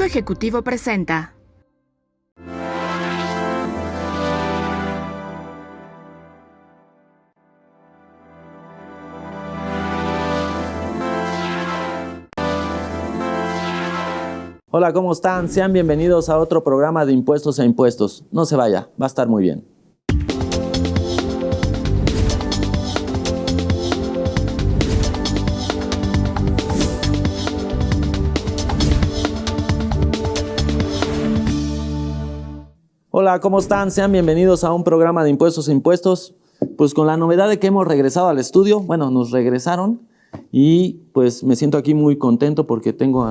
Ejecutivo presenta. Hola, ¿cómo están? Sean bienvenidos a otro programa de Impuestos a Impuestos. No se vaya, va a estar muy bien. Hola, ¿cómo están? Sean bienvenidos a un programa de Impuestos a Impuestos. Pues con la novedad de que hemos regresado al estudio, bueno, nos regresaron y pues me siento aquí muy contento porque tengo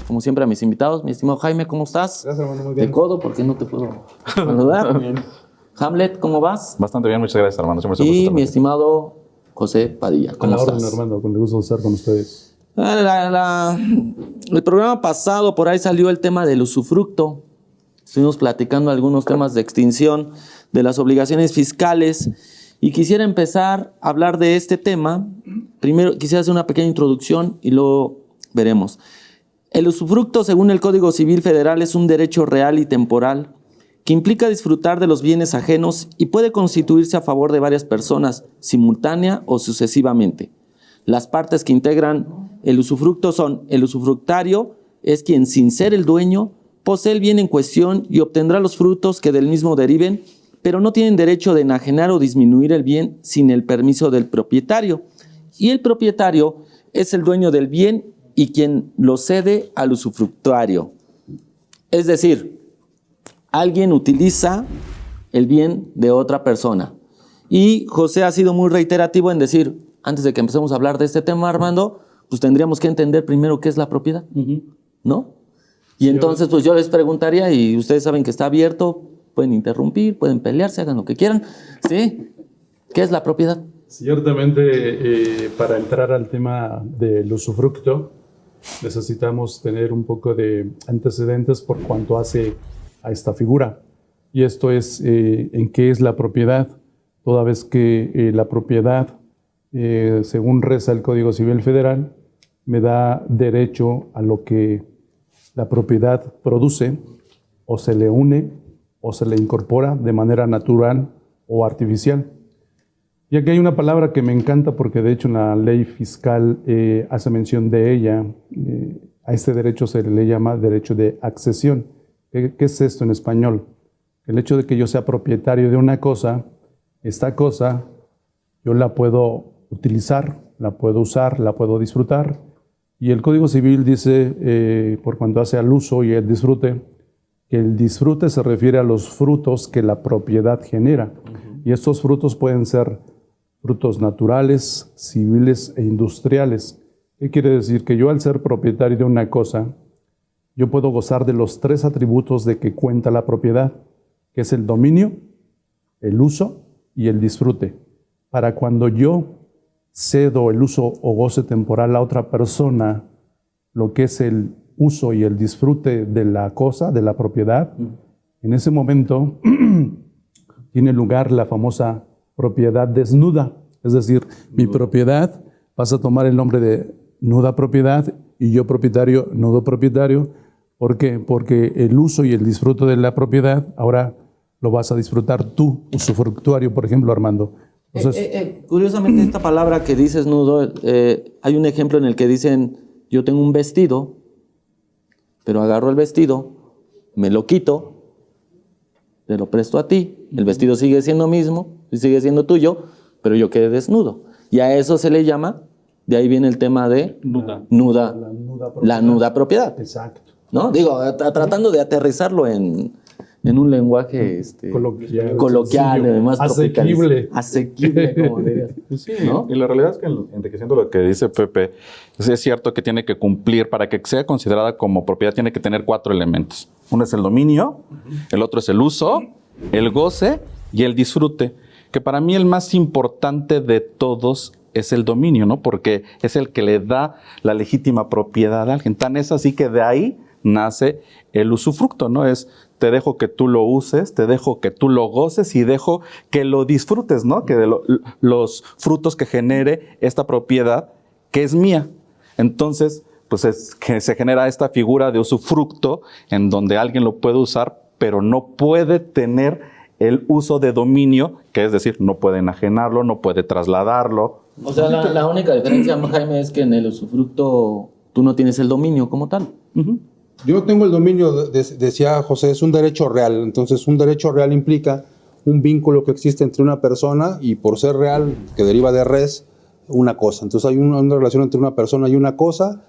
como siempre, a mis invitados. Mi estimado Jaime, ¿cómo estás? Gracias, hermano, muy bien. De codo, porque no te puedo saludar. Hamlet, ¿cómo vas? Bastante bien, muchas gracias, hermano. Y mi estimado José Padilla, ¿cómo estás? Orden, Armando, con el gusto de estar con ustedes. El programa pasado por ahí salió el tema del usufructo. Estuvimos platicando algunos temas de extinción de las obligaciones fiscales y quisiera empezar a hablar de este tema. Primero quisiera hacer una pequeña introducción y luego veremos. El usufructo, según el Código Civil Federal, es un derecho real y temporal que implica disfrutar de los bienes ajenos y puede constituirse a favor de varias personas, simultánea o sucesivamente. Las partes que integran el usufructo son: el usufructario es quien, sin ser el dueño, posee el bien en cuestión y obtendrá los frutos que del mismo deriven, pero no tienen derecho de enajenar o disminuir el bien sin el permiso del propietario. Y el propietario es el dueño del bien y quien lo cede al usufructuario. Es decir, alguien utiliza el bien de otra persona. Y José ha sido muy reiterativo en decir, antes de que empecemos a hablar de este tema, Armando, pues tendríamos que entender primero qué es la propiedad, ¿no? Y entonces, pues yo les preguntaría, y ustedes saben que está abierto, pueden interrumpir, pueden pelearse, hagan lo que quieran, ¿sí? ¿Qué es la propiedad? Ciertamente, para entrar al tema del usufructo, necesitamos tener un poco de antecedentes por cuanto hace a esta figura. Y esto es en qué es la propiedad, toda vez que la propiedad, según reza el Código Civil Federal, me da derecho a lo que la propiedad produce, o se le une, o se le incorpora de manera natural o artificial. Y aquí hay una palabra que me encanta porque de hecho en la ley fiscal hace mención de ella. A este derecho se le llama derecho de accesión. ¿Qué es esto en español? El hecho de que yo sea propietario de una cosa, esta cosa yo la puedo utilizar, la puedo usar, la puedo disfrutar. Y el Código Civil dice, por cuanto hace al uso y el disfrute, que el disfrute se refiere a los frutos que la propiedad genera. Y estos frutos pueden ser frutos naturales, civiles e industriales. ¿Qué quiere decir? Que yo, al ser propietario de una cosa, yo puedo gozar de los tres atributos de que cuenta la propiedad, que es el dominio, el uso y el disfrute. Para cuando yo cedo el uso o goce temporal a otra persona, lo que es el uso y el disfrute de la cosa, de la propiedad, en ese momento tiene lugar la famosa propiedad desnuda. Es decir, mi propiedad pasa a tomar el nombre de nuda propiedad y yo propietario, nudo propietario. ¿Por qué? Porque el uso y el disfrute de la propiedad ahora lo vas a disfrutar tú, usufructuario, por ejemplo, Armando. Entonces, curiosamente, esta palabra que dices nudo, hay un ejemplo en el que dicen, yo tengo un vestido, pero agarro el vestido, me lo quito, te lo presto a ti, el vestido sigue siendo mismo, sigue siendo tuyo, pero yo quedé desnudo. Y a eso se le llama, de ahí viene el tema de la nuda propiedad. Exacto. ¿No? Digo, tratando de aterrizarlo en un lenguaje coloquial, más asequible. Asequible, como dirías. Pues sí, ¿no? Y la realidad es que, enriqueciendo lo que dice Pepe, es cierto que tiene que cumplir, para que sea considerada como propiedad, tiene que tener 4 elementos. Uno es el dominio, el otro es el uso, el goce y el disfrute, que para mí el más importante de todos es el dominio, ¿no? Porque es el que le da la legítima propiedad a alguien. Tan es así que de ahí nace el usufructo, ¿no? Es, te dejo que tú lo uses, te dejo que tú lo goces y dejo que lo disfrutes, ¿no? Que de los frutos que genere esta propiedad que es mía. Entonces, pues es que se genera esta figura de usufructo en donde alguien lo puede usar, pero no puede tener el uso de dominio, que es decir, no puede enajenarlo, no puede trasladarlo. O sea, la única diferencia, Jaime, es que en el usufructo tú no tienes el dominio como tal. Uh-huh. Yo no tengo el dominio, decía José, es un derecho real. Entonces, un derecho real implica un vínculo que existe entre una persona y, por ser real, que deriva de res, una cosa. Entonces, hay una relación entre una persona y una cosa,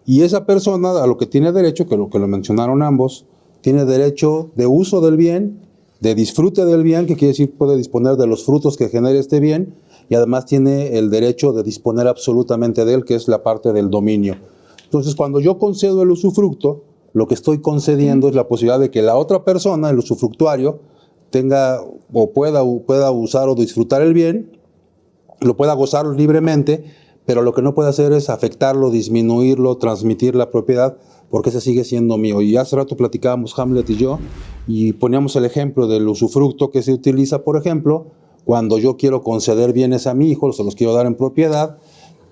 y esa persona a lo que tiene derecho, que lo mencionaron ambos, tiene derecho de uso del bien, de disfrute del bien, que quiere decir puede disponer de los frutos que genere este bien, y además tiene el derecho de disponer absolutamente de él, que es la parte del dominio. Entonces, cuando yo concedo el usufructo, lo que estoy concediendo es la posibilidad de que la otra persona, el usufructuario, tenga o pueda usar o disfrutar el bien, lo pueda gozar libremente, pero lo que no puede hacer es afectarlo, disminuirlo, transmitir la propiedad, porque ese sigue siendo mío. Y hace rato platicábamos Hamlet y yo, y poníamos el ejemplo del usufructo que se utiliza, por ejemplo, cuando yo quiero conceder bienes a mi hijo, se los quiero dar en propiedad,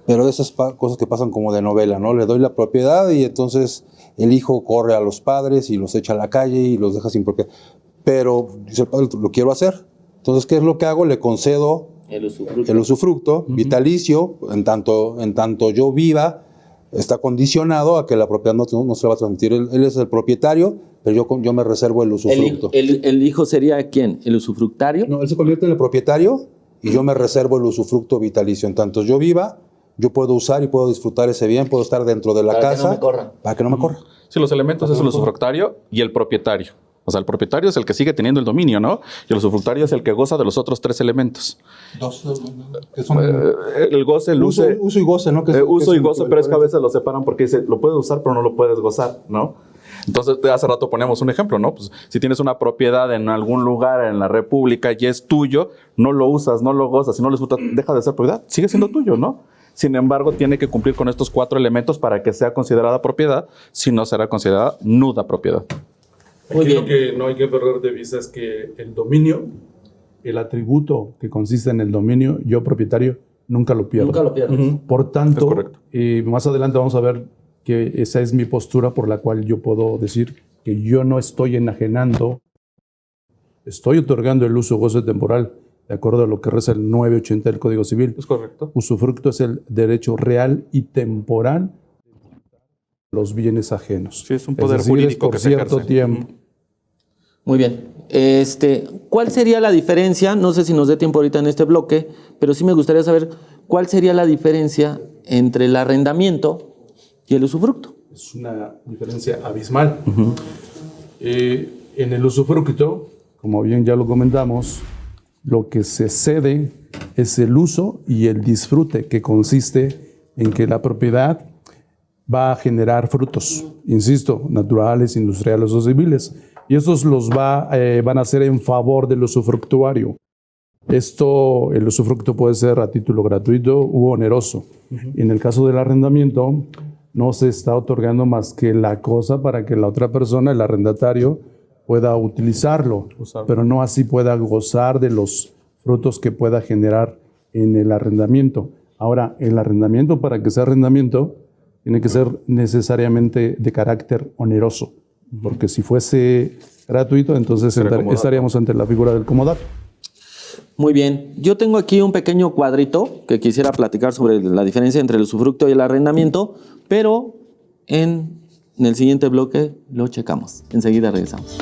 pero de esas cosas que pasan como de novela, ¿no? Le doy la propiedad y entonces el hijo corre a los padres y los echa a la calle y los deja sin propiedad. Pero dice el padre, lo quiero hacer. Entonces, ¿qué es lo que hago? Le concedo el usufructo vitalicio, en tanto yo viva, está condicionado a que la propiedad no se la va a transmitir. Él es el propietario, pero yo me reservo el usufructo. ¿El hijo sería quién? ¿El usufructario? No, él se convierte en el propietario y yo me reservo el usufructo vitalicio. En tanto yo viva, yo puedo usar y puedo disfrutar ese bien, puedo estar dentro de la casa. Para que no me corra. Para que no me corra. Sí, los elementos es el usufructario y el propietario. O sea, el propietario es el que sigue teniendo el dominio, ¿no? Y el usufructario es el que goza de los otros tres elementos. Dos, que son el goce, el uso y goce, ¿no? Uso y goce, pero es que a veces lo separan porque dice, lo puedes usar, pero no lo puedes gozar, ¿no? Entonces, hace rato poníamos un ejemplo, ¿no? Pues si tienes una propiedad en algún lugar en la República y es tuyo, no lo usas, no lo gozas, si no lo disfrutas, deja de ser propiedad, sigue siendo tuyo, ¿no? Sin embargo, tiene que cumplir con estos 4 elementos para que sea considerada propiedad, si no será considerada nuda propiedad. Aquí lo que no hay que perder de vista es que el dominio, el atributo que consiste en el dominio, yo propietario, nunca lo pierdo. Nunca lo pierdes. Uh-huh. Por tanto, más adelante vamos a ver que esa es mi postura por la cual yo puedo decir que yo no estoy enajenando, estoy otorgando el uso goce temporal, de acuerdo a lo que reza el 980 del Código Civil. Es correcto. Usufructo es el derecho real y temporal de los bienes ajenos. Sí, es un poder jurídico por cierto tiempo. Muy bien. ¿Cuál sería la diferencia? No sé si nos dé tiempo ahorita en este bloque, pero sí me gustaría saber cuál sería la diferencia entre el arrendamiento y el usufructo. Es una diferencia abismal. Uh-huh. En el usufructo, como bien ya lo comentamos, lo que se cede es el uso y el disfrute, que consiste en que la propiedad va a generar frutos, insisto, naturales, industriales o civiles, y estos los van a ser en favor del usufructuario. El usufructo puede ser a título gratuito u oneroso. Uh-huh. En el caso del arrendamiento, no se está otorgando más que la cosa para que la otra persona, el arrendatario, pueda utilizarlo, pero no así pueda gozar de los frutos que pueda generar en el arrendamiento. Ahora, el arrendamiento, para que sea arrendamiento, tiene que ser necesariamente de carácter oneroso, porque si fuese gratuito, entonces estaríamos ante la figura del comodato. Muy bien. Yo tengo aquí un pequeño cuadrito que quisiera platicar sobre la diferencia entre el usufructo y el arrendamiento, pero en el siguiente bloque lo checamos. Enseguida regresamos.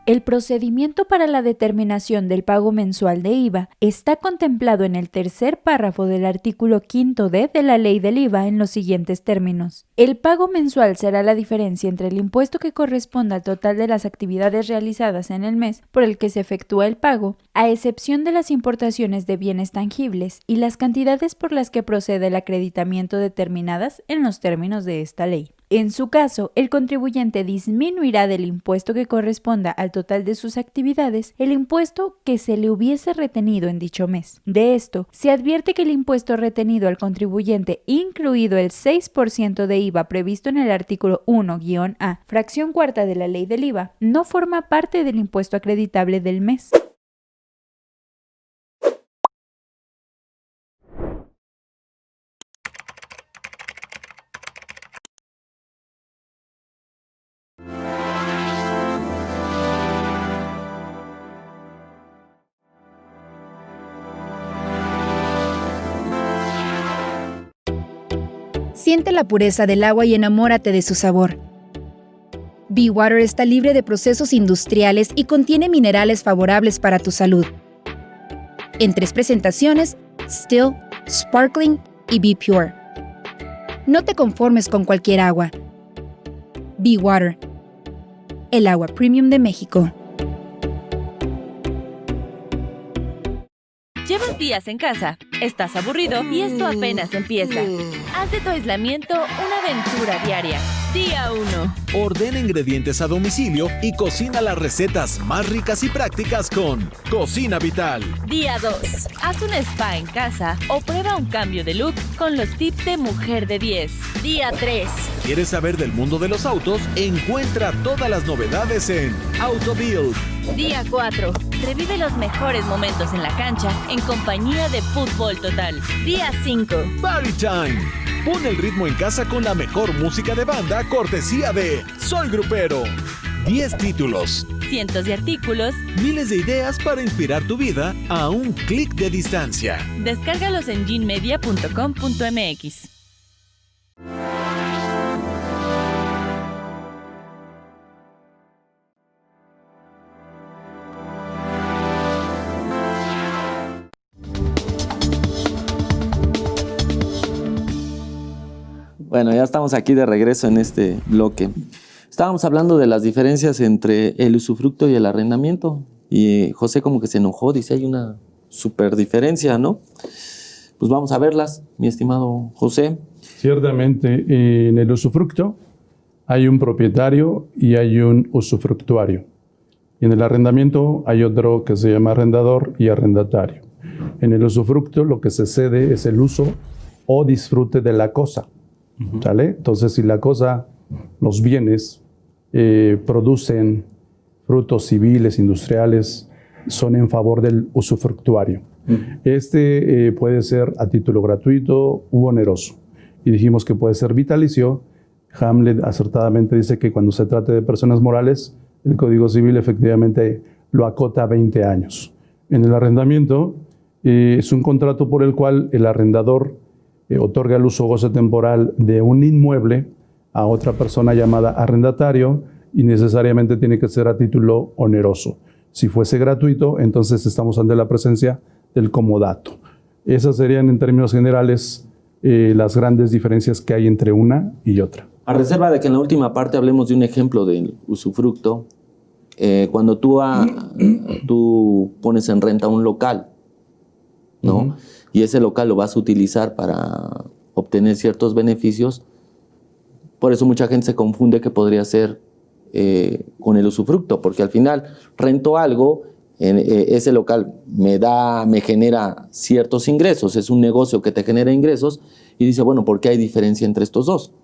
El procedimiento para la determinación del pago mensual de IVA está contemplado en el tercer párrafo del artículo 5D de la Ley del IVA en los siguientes términos. El pago mensual será la diferencia entre el impuesto que corresponda al total de las actividades realizadas en el mes por el que se efectúa el pago, a excepción de las importaciones de bienes tangibles y las cantidades por las que procede el acreditamiento determinadas en los términos de esta ley. En su caso, el contribuyente disminuirá del impuesto que corresponda al total de sus actividades el impuesto que se le hubiese retenido en dicho mes. De esto, se advierte que el impuesto retenido al contribuyente, incluido el 6% de IVA previsto en el artículo 1-A, fracción cuarta de la ley del IVA, no forma parte del impuesto acreditable del mes. Siente la pureza del agua y enamórate de su sabor. Be Water está libre de procesos industriales y contiene minerales favorables para tu salud. En 3 presentaciones: Still, Sparkling y Be Pure. No te conformes con cualquier agua. Be Water, el agua premium de México. Llevas días en casa, estás aburrido y esto apenas empieza. Haz de tu aislamiento una aventura diaria. Día 1. Ordena ingredientes a domicilio y cocina las recetas más ricas y prácticas con Cocina Vital. Día 2. Haz un spa en casa o prueba un cambio de look con los tips de Mujer de 10. Día 3. ¿Quieres saber del mundo de los autos? Encuentra todas las novedades en AutoBuild. Día 4. Revive los mejores momentos en la cancha en compañía de Fútbol Total. Día 5. Party Time. Pon el ritmo en casa con la mejor música de banda cortesía de Soy Grupero. 10 títulos, Cientos de artículos. miles de ideas para inspirar tu vida a un clic de distancia. Descárgalos en ginmedia.com.mx. Bueno, ya estamos aquí de regreso en este bloque. Estábamos hablando de las diferencias entre el usufructo y el arrendamiento. Y José como que se enojó, dice, hay una súper diferencia, ¿no? Pues vamos a verlas, mi estimado José. Ciertamente, en el usufructo hay un propietario y hay un usufructuario. Y en el arrendamiento hay otro que se llama arrendador y arrendatario. En el usufructo lo que se cede es el uso o disfrute de la cosa. ¿Sale? Entonces, si la cosa, los bienes producen frutos civiles, industriales, son en favor del usufructuario. Este puede ser a título gratuito u oneroso. Y dijimos que puede ser vitalicio. Hamlet acertadamente dice que cuando se trate de personas morales, el Código Civil efectivamente lo acota a 20 años. En el arrendamiento es un contrato por el cual el arrendador otorga el uso o goce temporal de un inmueble a otra persona llamada arrendatario y necesariamente tiene que ser a título oneroso. Si fuese gratuito, entonces estamos ante la presencia del comodato. Esas serían en términos generales las grandes diferencias que hay entre una y otra. A reserva de que en la última parte hablemos de un ejemplo del usufructo, cuando tú pones en renta un local, ¿no? Y ese local lo vas a utilizar para obtener ciertos beneficios. Por eso mucha gente se confunde que podría ser con el usufructo, porque al final rento algo, ese local me genera ciertos ingresos, es un negocio que te genera ingresos, y dice, bueno, ¿por qué hay diferencia entre estos dos?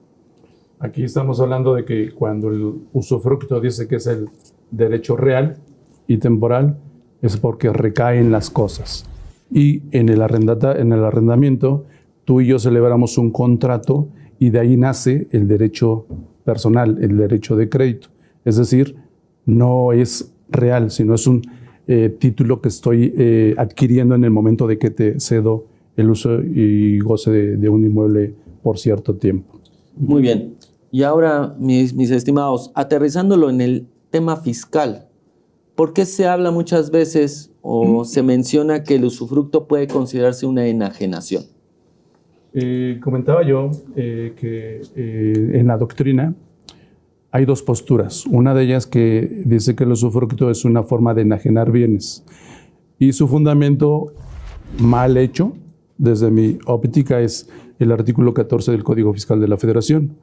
Aquí estamos hablando de que cuando el usufructo dice que es el derecho real y temporal, es porque recaen las cosas. Y en el arrendamiento, tú y yo celebramos un contrato y de ahí nace el derecho personal, el derecho de crédito. Es decir, no es real, sino es un título que estoy adquiriendo en el momento de que te cedo el uso y goce de un inmueble por cierto tiempo. Muy bien. Y ahora, mis estimados, aterrizándolo en el tema fiscal, ¿por qué se habla muchas veces o se menciona que el usufructo puede considerarse una enajenación? Comentaba yo que en la doctrina hay dos posturas. Una de ellas que dice que el usufructo es una forma de enajenar bienes. Y su fundamento mal hecho, desde mi óptica, es el artículo 14 del Código Fiscal de la Federación,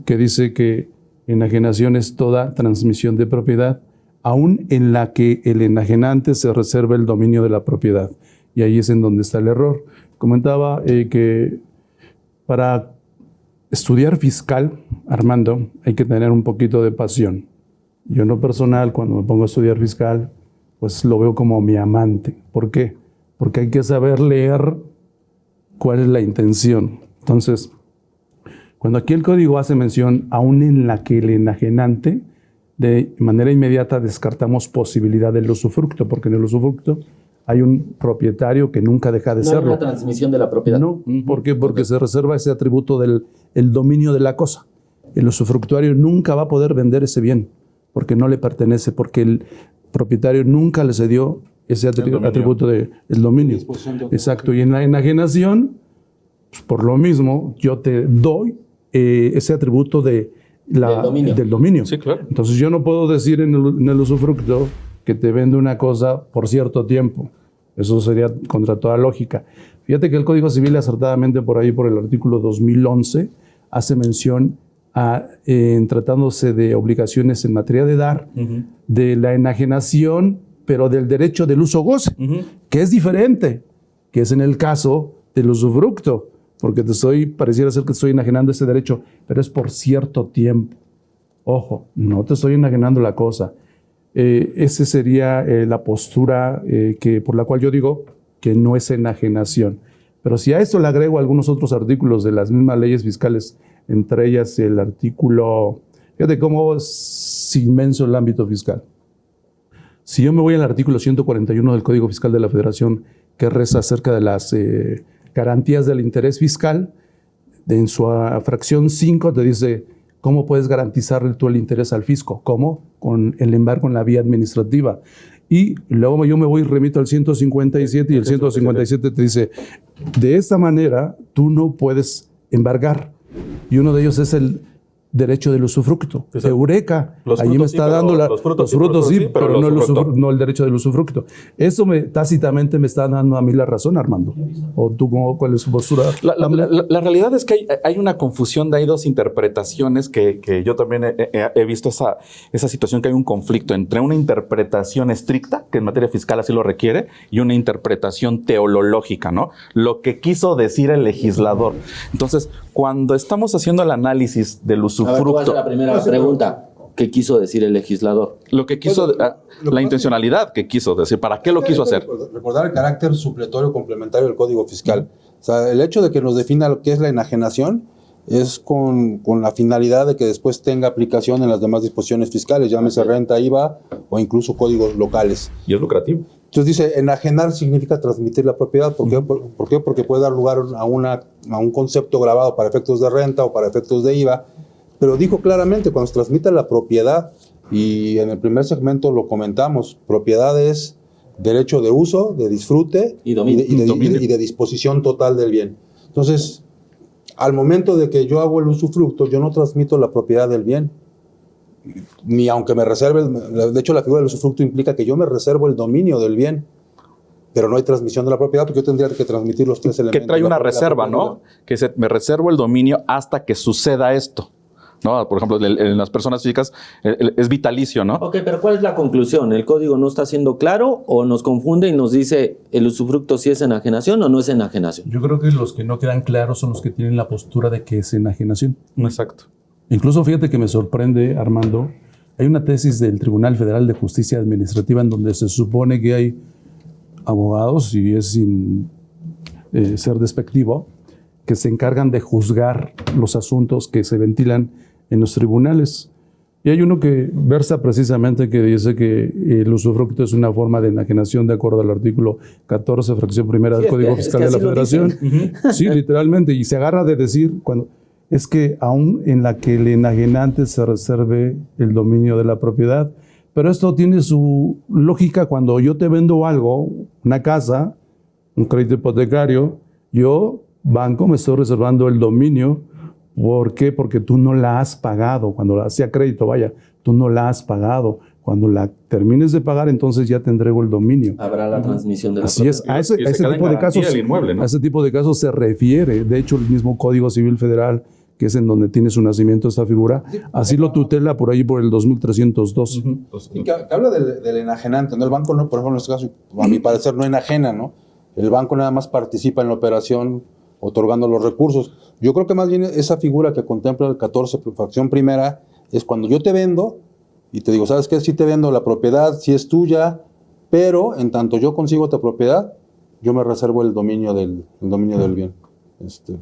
que dice que enajenación es toda transmisión de propiedad, aun en la que el enajenante se reserva el dominio de la propiedad. Y ahí es en donde está el error. Comentaba que para estudiar fiscal, Armando, hay que tener un poquito de pasión. Yo en lo personal, cuando me pongo a estudiar fiscal, pues lo veo como mi amante. ¿Por qué? Porque hay que saber leer cuál es la intención. Entonces, cuando aquí el código hace mención, aún en la que el enajenante, de manera inmediata descartamos posibilidad del usufructo, porque en el usufructo hay un propietario que nunca deja de serlo. No hay una transmisión de la propiedad. No, ¿por qué? Porque se reserva ese atributo del el dominio de la cosa. El usufructuario nunca va a poder vender ese bien, porque no le pertenece, porque el propietario nunca le cedió ese atributo del dominio. Exacto, y en la enajenación, pues por lo mismo, yo te doy ese atributo del dominio. Sí, claro. Entonces yo no puedo decir en el usufructo que te vende una cosa por cierto tiempo. Eso sería contra toda lógica. Fíjate que el Código Civil, acertadamente por ahí, por el artículo 2011, hace mención en tratándose de obligaciones en materia de dar, de la enajenación, pero del derecho del uso-goce, que es diferente, que es en el caso del usufructo, porque pareciera ser que estoy enajenando ese derecho, pero es por cierto tiempo. Ojo, no te estoy enajenando la cosa. Esa sería la postura por la cual yo digo que no es enajenación. Pero si a esto le agrego algunos otros artículos de las mismas leyes fiscales, entre ellas el artículo, fíjate cómo es inmenso el ámbito fiscal. Si yo me voy al artículo 141 del Código Fiscal de la Federación, que reza acerca de las garantías del interés fiscal, en su fracción 5 te dice cómo puedes garantizarle tú el interés al fisco. ¿Cómo? Con el embargo en la vía administrativa. Y luego yo me voy y remito al 157 y el 157 te dice, de esta manera tú no puedes embargar. Y uno de ellos es el derecho del usufructo. Eureka, allí me está dando los frutos sí, pero no el derecho del usufructo. Eso tácitamente me está dando a mí la razón, Armando. ¿O tú cuál es su postura? La realidad es que hay una confusión, hay dos interpretaciones que yo también he visto esa situación, que hay un conflicto entre una interpretación estricta, que en materia fiscal así lo requiere, y una interpretación teológica, ¿no? Lo que quiso decir el legislador. Entonces, cuando estamos haciendo el análisis del usufructo, A ver, tú vas a la primera pregunta. ¿Qué quiso decir el legislador? Lo que quiso, la intencionalidad que quiso decir, ¿para qué lo quiso hacer? Recordar el carácter supletorio complementario del Código Fiscal. O sea, el hecho de que nos defina lo que es la enajenación es con la finalidad de que después tenga aplicación en las demás disposiciones fiscales, llámese renta, IVA o incluso códigos locales. Y es lucrativo. Entonces dice, enajenar significa transmitir la propiedad. ¿Por qué? Porque puede dar lugar a un concepto grabado para efectos de renta o para efectos de IVA. Pero dijo claramente, cuando se transmite la propiedad, y en el primer segmento lo comentamos, propiedad es derecho de uso, de disfrute y de disposición total del bien. Entonces, al momento de que yo hago el usufructo, yo no transmito la propiedad del bien, ni aunque me reserve, de hecho la figura del usufructo implica que yo me reservo el dominio del bien, pero no hay transmisión de la propiedad porque yo tendría que transmitir los tres elementos. Que trae una reserva, ¿no? Que me reservo el dominio hasta que suceda esto. ¿No? Por ejemplo, en las personas físicas es vitalicio, ¿no? Ok, pero ¿cuál es la conclusión? ¿El código no está siendo claro o nos confunde y nos dice el usufructo si es enajenación o no es enajenación? Yo creo que los que no quedan claros son los que tienen la postura de que es enajenación. Exacto. Incluso fíjate que me sorprende, Armando, hay una tesis del Tribunal Federal de Justicia Administrativa en donde se supone que hay abogados, y es sin ser despectivo, que se encargan de juzgar los asuntos que se ventilan en los tribunales. Y hay uno que versa precisamente que dice que el usufructo es una forma de enajenación de acuerdo al artículo 14, fracción primera del Código Fiscal de la Federación. Sí, literalmente. Y se agarra de decir, es que aún en la que el enajenante se reserve el dominio de la propiedad. Pero esto tiene su lógica cuando yo te vendo algo, una casa, un crédito hipotecario, yo, banco, me estoy reservando el dominio. ¿Por qué? Porque tú no la has pagado. Cuando sea crédito, vaya, tú no la has pagado. Cuando la termines de pagar, entonces ya te entrego el dominio. Habrá la transmisión de la Así es, a ese Y se queda en tipo de garantía casos, el inmueble, ¿no? a ese tipo de casos se refiere, de hecho, el mismo Código Civil Federal, que es en donde tiene su nacimiento esta figura, así lo tutela por ahí por el 2302. Y que habla del enajenante, ¿no? El banco, no, por ejemplo, en este caso, a mi parecer, no enajena, ¿no? El banco nada más participa en la operación otorgando los recursos. Yo creo que más bien esa figura que contempla el 14, fracción primera, es cuando yo te vendo y te digo, ¿sabes qué? Sí te vendo la propiedad, sí es tuya, pero en tanto yo consigo esta propiedad, yo me reservo el dominio del bien.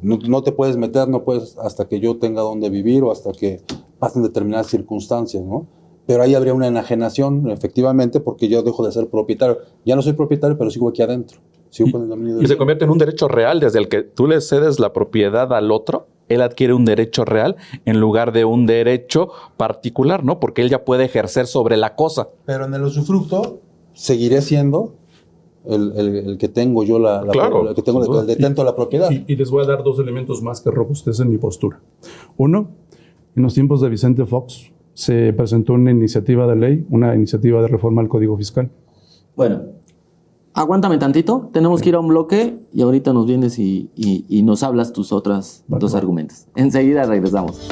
No te puedes meter, no puedes hasta que yo tenga donde vivir o hasta que pasen determinadas circunstancias, ¿no? Pero ahí habría una enajenación, efectivamente, porque yo dejo de ser propietario. Ya no soy propietario, pero sigo aquí adentro. Sigo con el dominio del Y se bien. convierte en un derecho real desde el que tú le cedes la propiedad al otro. Él adquiere un derecho real en lugar de un derecho particular, ¿no? Porque él ya puede ejercer sobre la cosa. Pero en el usufructo seguiré siendo el que tengo yo Claro, el que tengo sin duda. el detento de la propiedad. Y les voy a dar 2 elementos más que robustecen mi postura. Uno, en los tiempos de Vicente Fox se presentó una iniciativa de ley, una iniciativa de reforma al Código Fiscal. Bueno, aguántame tantito, tenemos que ir a un bloque y ahorita nos vienes y nos hablas tus otros dos argumentos. Enseguida regresamos.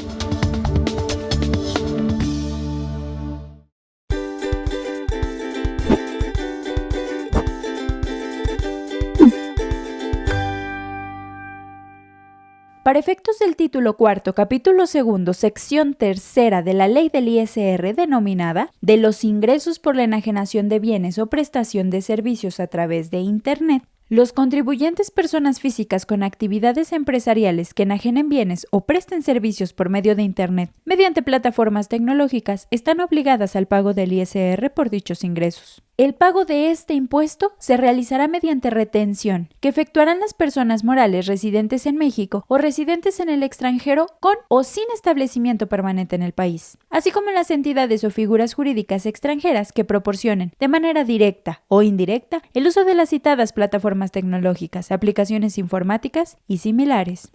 Para efectos del título cuarto, capítulo segundo, sección tercera de la ley del ISR denominada de los ingresos por la enajenación de bienes o prestación de servicios a través de Internet, los contribuyentes personas físicas con actividades empresariales que enajenen bienes o presten servicios por medio de Internet mediante plataformas tecnológicas están obligadas al pago del ISR por dichos ingresos. El pago de este impuesto se realizará mediante retención, que efectuarán las personas morales residentes en México o residentes en el extranjero con o sin establecimiento permanente en el país, así como las entidades o figuras jurídicas extranjeras que proporcionen, de manera directa o indirecta, el uso de las citadas plataformas tecnológicas, aplicaciones informáticas y similares.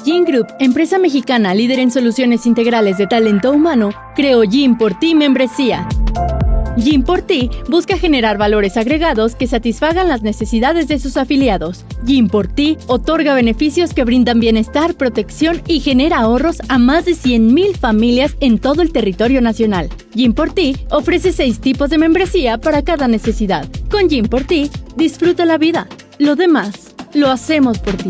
Gin Group, empresa mexicana líder en soluciones integrales de talento humano, creó Gin por Ti Membresía. Gin por Ti busca generar valores agregados que satisfagan las necesidades de sus afiliados. Gin por Ti otorga beneficios que brindan bienestar, protección y genera ahorros a más de 100,000 familias en todo el territorio nacional. Gin por Ti ofrece 6 tipos de membresía para cada necesidad. Con Gin por Ti, disfruta la vida. Lo demás, lo hacemos por ti.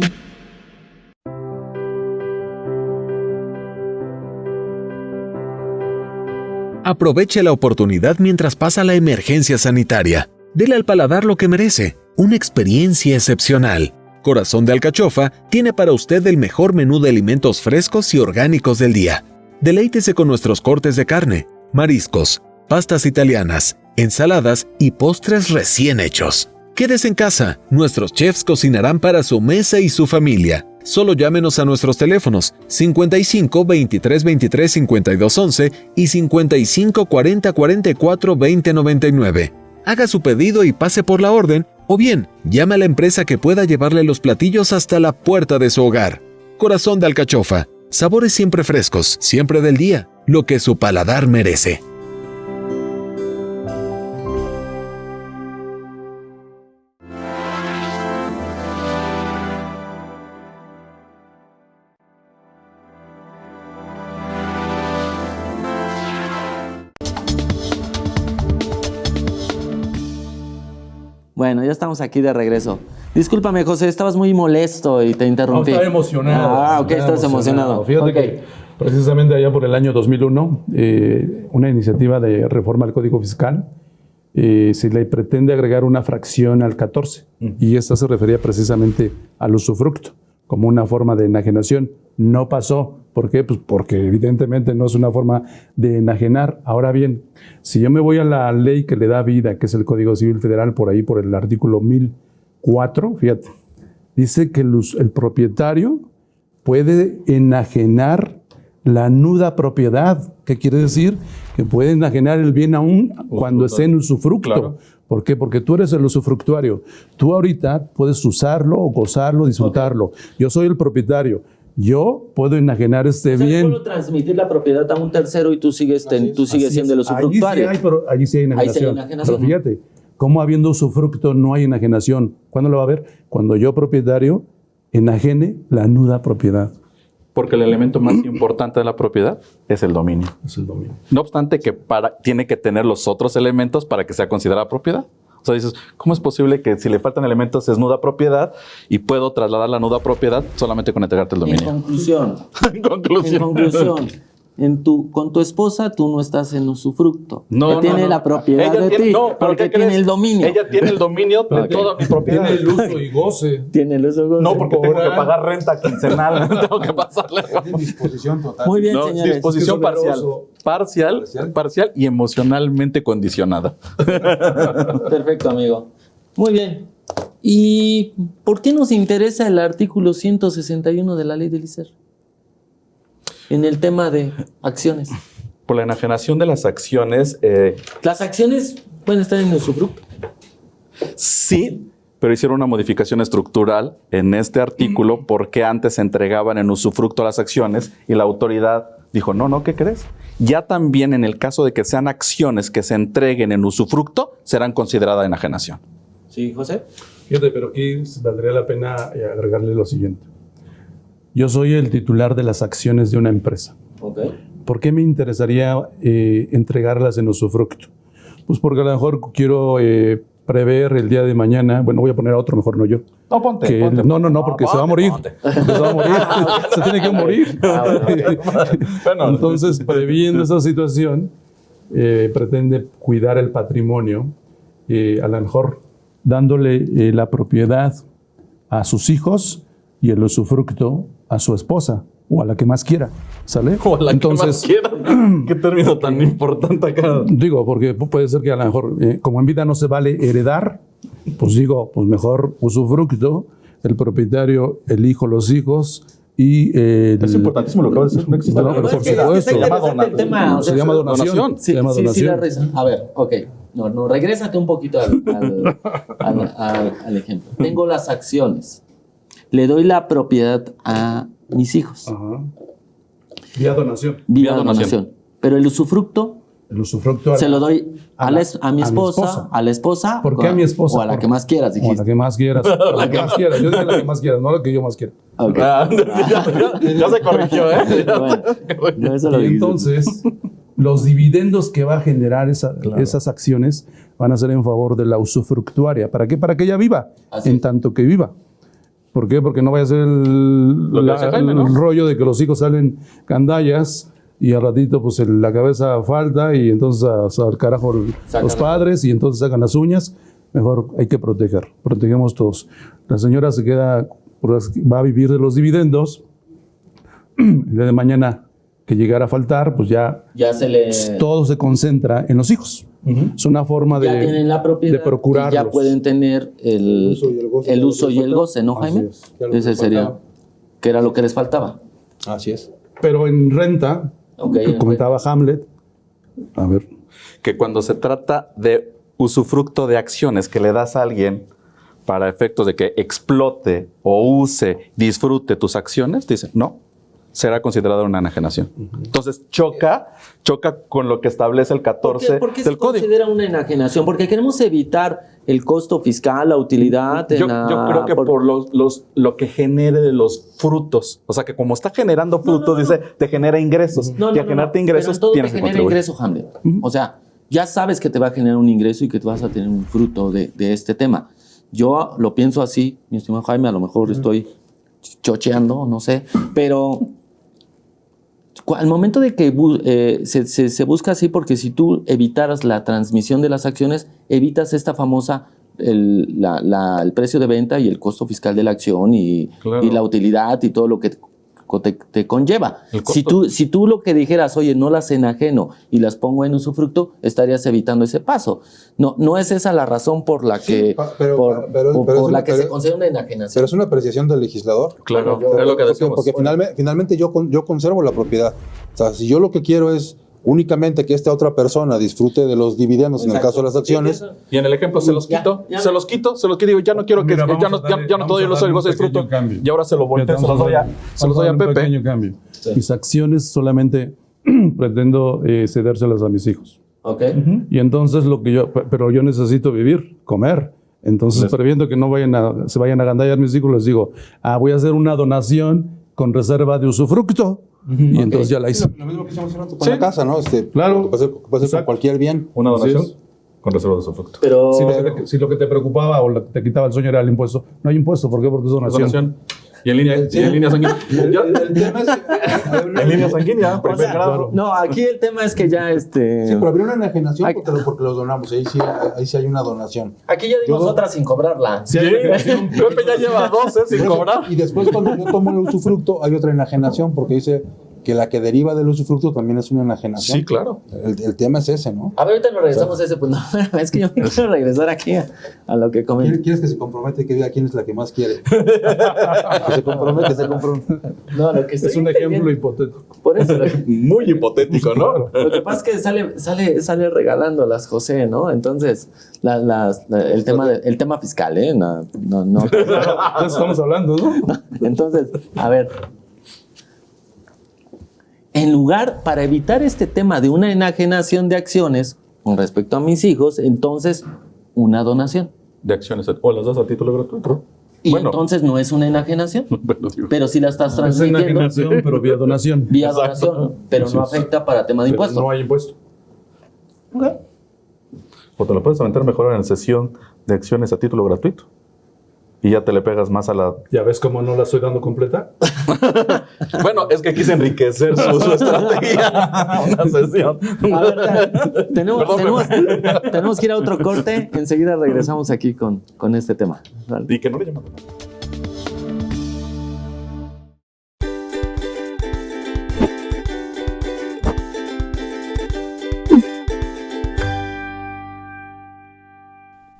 Aproveche la oportunidad mientras pasa la emergencia sanitaria. Dele al paladar lo que merece, una experiencia excepcional. Corazón de Alcachofa tiene para usted el mejor menú de alimentos frescos y orgánicos del día. Deleítese con nuestros cortes de carne, mariscos, pastas italianas, ensaladas y postres recién hechos. Quédese en casa, nuestros chefs cocinarán para su mesa y su familia. Solo llámenos a nuestros teléfonos 55 23 23 52 11 y 55 40 44 20 99. Haga su pedido y pase por la orden, o bien llame a la empresa que pueda llevarle los platillos hasta la puerta de su hogar. Corazón de Alcachofa, sabores siempre frescos, siempre del día, lo que su paladar merece. Bueno, ya estamos aquí de regreso. Discúlpame, José, estabas muy molesto y te interrumpí. No, estaba emocionado. Ah, ok, Estaba estás emocionado. Fíjate Okay. que precisamente allá por el año 2001, una iniciativa de reforma al Código Fiscal, se le pretende agregar una fracción al 14. Y esta se refería precisamente al usufructo, como una forma de enajenación. No pasó. ¿Por qué? Pues porque evidentemente no es una forma de enajenar. Ahora bien, si yo me voy a la ley que le da vida, que es el Código Civil Federal, por ahí, por el artículo 1004, fíjate, dice que el propietario puede enajenar la nuda propiedad. ¿Qué quiere decir? Que puede enajenar el bien aún cuando esté en usufructo. Claro. ¿Por qué? Porque tú eres el usufructuario. Tú ahorita puedes usarlo o gozarlo, disfrutarlo. Yo soy el propietario. Yo puedo enajenar este bien. Puedo transmitir la propiedad a un tercero y tú sigues siendo el usufructuario. Allí sí hay Ahí sí hay enajenación. enajenación. Pero fíjate, ¿cómo habiendo usufructo no hay enajenación? ¿Cuándo lo va a haber? Cuando yo, propietario, enajene la nuda propiedad. Porque el elemento más importante de la propiedad es el dominio. Es el dominio. No obstante que tiene que tener los otros elementos para que sea considerada propiedad. O sea, dices, ¿cómo es posible que si le faltan elementos es nuda propiedad y puedo trasladar la nuda propiedad solamente con entregarte el dominio? En conclusión, con tu esposa tú no estás en usufructo. Ella tiene la propiedad de ti, porque tiene el dominio. Ella tiene el dominio de toda mi propiedad. Tiene el uso y goce. Tiene el uso y goce. No, porque tengo que pagar renta quincenal. Tengo que pasarle. Es disposición total. Muy bien, No, señores. disposición parcial y emocionalmente condicionada. Perfecto, amigo. Muy bien. ¿Y por qué nos interesa el artículo 161 de la ley del ISER? En el tema de acciones. Por la enajenación de las acciones, Las acciones pueden estar en usufructo. sí, pero hicieron una modificación estructural en este artículo porque antes se entregaban en usufructo las acciones y la autoridad dijo, no, ¿qué crees? Ya también en el caso de que sean acciones que se entreguen en usufructo, serán consideradas enajenación. ¿Sí, José? Fíjate, pero aquí valdría la pena agregarle lo siguiente. Yo soy el titular de las acciones de una empresa. Ok. ¿Por qué me interesaría entregarlas en usufructo? Pues porque a lo mejor quiero prever el día de mañana, bueno, voy a poner a otro, mejor no yo. No, ponte. No, porque se va a morir. Porque se va a morir. Se tiene que morir. Bueno, Entonces, previendo esa situación, pretende cuidar el patrimonio, a lo mejor dándole la propiedad a sus hijos y el usufructo a su esposa o a la que más quiera, ¿sale? O la entonces, que más quiera. ¿Qué término tan importante acá? Digo, porque puede ser que a lo mejor, como en vida no se vale heredar, pues digo, pues mejor usufructo, el propietario, el hijo, los hijos y... es importantísimo lo que acabas de decir, no existe. Bueno, pero por supuesto. Se llama donación. Sí, la risa. A ver, ok. No, regrésate un poquito al ejemplo. Tengo las acciones. Le doy la propiedad a mis hijos. Ajá. Vía donación. Vía donación. Pero el usufructo se lo doy a mi esposa, a la esposa. ¿Por qué a mi esposa? O a la que más quieras, dijiste. O a la que más quieras. La que más quieras. Yo digo la que más quieras, no la que yo más quiera. Okay. Ya se corrigió, ¿eh? Bueno, eso lo y entonces, los dividendos que va a generar esas acciones van a ser en favor de la usufructuaria. ¿Para qué? Para que ella viva, tanto que viva. ¿Por qué? Porque no vaya a ser el rollo de que los hijos salen gandallas y al ratito pues la cabeza falta y entonces al carajo los padres y entonces sacan las uñas. Mejor hay que protegemos todos. La señora se queda, va a vivir de los dividendos. El día de mañana que llegara a faltar, pues ya todo se concentra en los hijos. Es una forma ya tienen la propiedad, de procurarlos. Ya pueden tener el uso y el goce, ¿no, Jaime? Ese sería, que era lo que les faltaba. Así es. Pero en renta, comentaba Hamlet, a ver. Que cuando se trata de usufructo de acciones que le das a alguien para efectos de que explote o use, disfrute tus acciones, dice, no, será considerada una enajenación. Entonces choca con lo que establece el 14 ¿Por qué del se Código. considera una enajenación? Porque queremos evitar el costo fiscal, la utilidad. Yo creo que por lo que genere de los frutos. O sea, que como está generando frutos, dice, te genera ingresos. Y al generarte ingresos, tienes que contribuir. Ingreso, Hamlet. O sea, ya sabes que te va a generar un ingreso y que te vas a tener un fruto de este tema. Yo lo pienso así, mi estimado Jaime, a lo mejor estoy chocheando, no sé, pero al momento de que se busca así, porque si tú evitaras la transmisión de las acciones, evitas esta famosa, el precio de venta y el costo fiscal de la acción y la utilidad y todo lo que te conlleva. El Si costo. tú lo que dijeras, oye, no las enajeno y las pongo en usufructo, estarías evitando ese paso. No es esa la razón por la que, se considera una enajenación. Pero es una apreciación del legislador. Claro, Bueno, es lo que decimos. Porque finalmente yo conservo la propiedad. O sea, si yo lo que quiero es únicamente que esta otra persona disfrute de los dividendos, en el caso de las acciones, Y en el ejemplo se los quito, se los quito, digo, ya no quiero que, Mira, ya vamos no, a darle- ya no te doy vamos los a darle goce de un pequeño fruto. cambio. Y ahora se lo volteo, se los doy a un Pepe. pequeño cambio. Mis acciones solamente pretendo cedérselas a mis hijos. ¿Ok? Y entonces pero yo necesito vivir, comer. Entonces, previendo que se vayan a agandallar mis hijos, les digo, voy a hacer una donación con reserva de usufructo. Y entonces ya la hice. lo mismo que hicimos con la casa, ¿no? Claro. Puede ser con cualquier bien. Una Así donación es. con reserva de usufructo. Pero Si lo que te preocupaba o lo que te quitaba el sueño era el impuesto, no hay impuesto. ¿Por qué? Porque es donación. Donación. Y en línea sanguínea. El tema es que En línea sanguínea, primer grado. no, aquí el tema es que ya sí, pero habría una enajenación porque los donamos. Ahí sí hay una donación. aquí ya dimos otra sin cobrarla. Sí, Pepe ya lleva 12 sin cobrar. Y después cuando yo tomo el usufructo hay otra enajenación porque dice que la que deriva del usufructo también es una enajenación. Sí, claro. El tema es ese, ¿no? A ver, ahorita nos regresamos a ese punto. Es que yo me quiero regresar aquí a lo que comenté. ¿Quieres que se compromete y que diga quién es la que más quiere? Que se compromete. No, lo que Es un ejemplo hipotético. Por eso. Muy hipotético, ¿no? Lo que pasa es que sale regalándolas, José, ¿no? Entonces, el tema fiscal, ¿eh? No. Ya estamos hablando, ¿no? Entonces, a ver. En lugar, para evitar este tema de una enajenación de acciones con respecto a mis hijos, entonces, una donación. De acciones. O las das a título gratuito. Y Bueno. entonces no es una enajenación, Bueno, digo. pero sí la estás Es transmitiendo enajenación, pero vía donación. vía Exacto. donación, pero no afecta para tema de Pero impuestos. no hay impuesto. O te lo puedes aventar mejor en la sesión de acciones a título gratuito. Y ya te le pegas más a la... ¿Ya ves cómo no la estoy dando completa? Bueno, es que quise enriquecer su estrategia. Una sesión. A ver, tenemos que ir a otro corte. Enseguida regresamos aquí con este tema. ¿Vale? Y que no le llaman.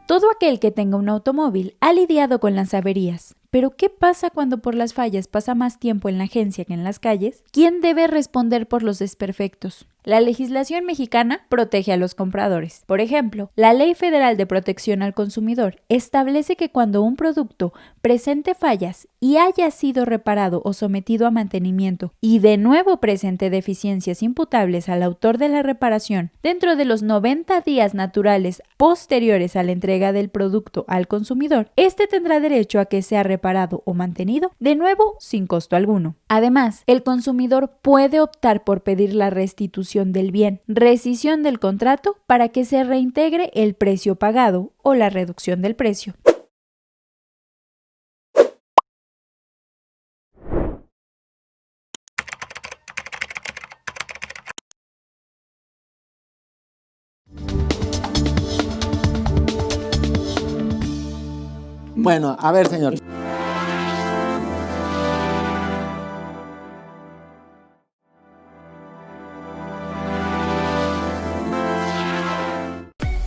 Todo aquel que tenga un automóvil ha lidiado con las averías. Pero ¿qué pasa cuando por las fallas pasa más tiempo en la agencia que en las calles? ¿Quién debe responder por los desperfectos? La legislación mexicana protege a los compradores. Por ejemplo, la Ley Federal de Protección al Consumidor establece que cuando un producto presente fallas y haya sido reparado o sometido a mantenimiento y de nuevo presente deficiencias imputables al autor de la reparación dentro de los 90 días naturales posteriores a la entrega del producto al consumidor, este tendrá derecho a que sea reparado o mantenido de nuevo sin costo alguno. Además, el consumidor puede optar por pedir la restitución del bien, rescisión del contrato para que se reintegre el precio pagado o la reducción del precio. Bueno, a ver, señor.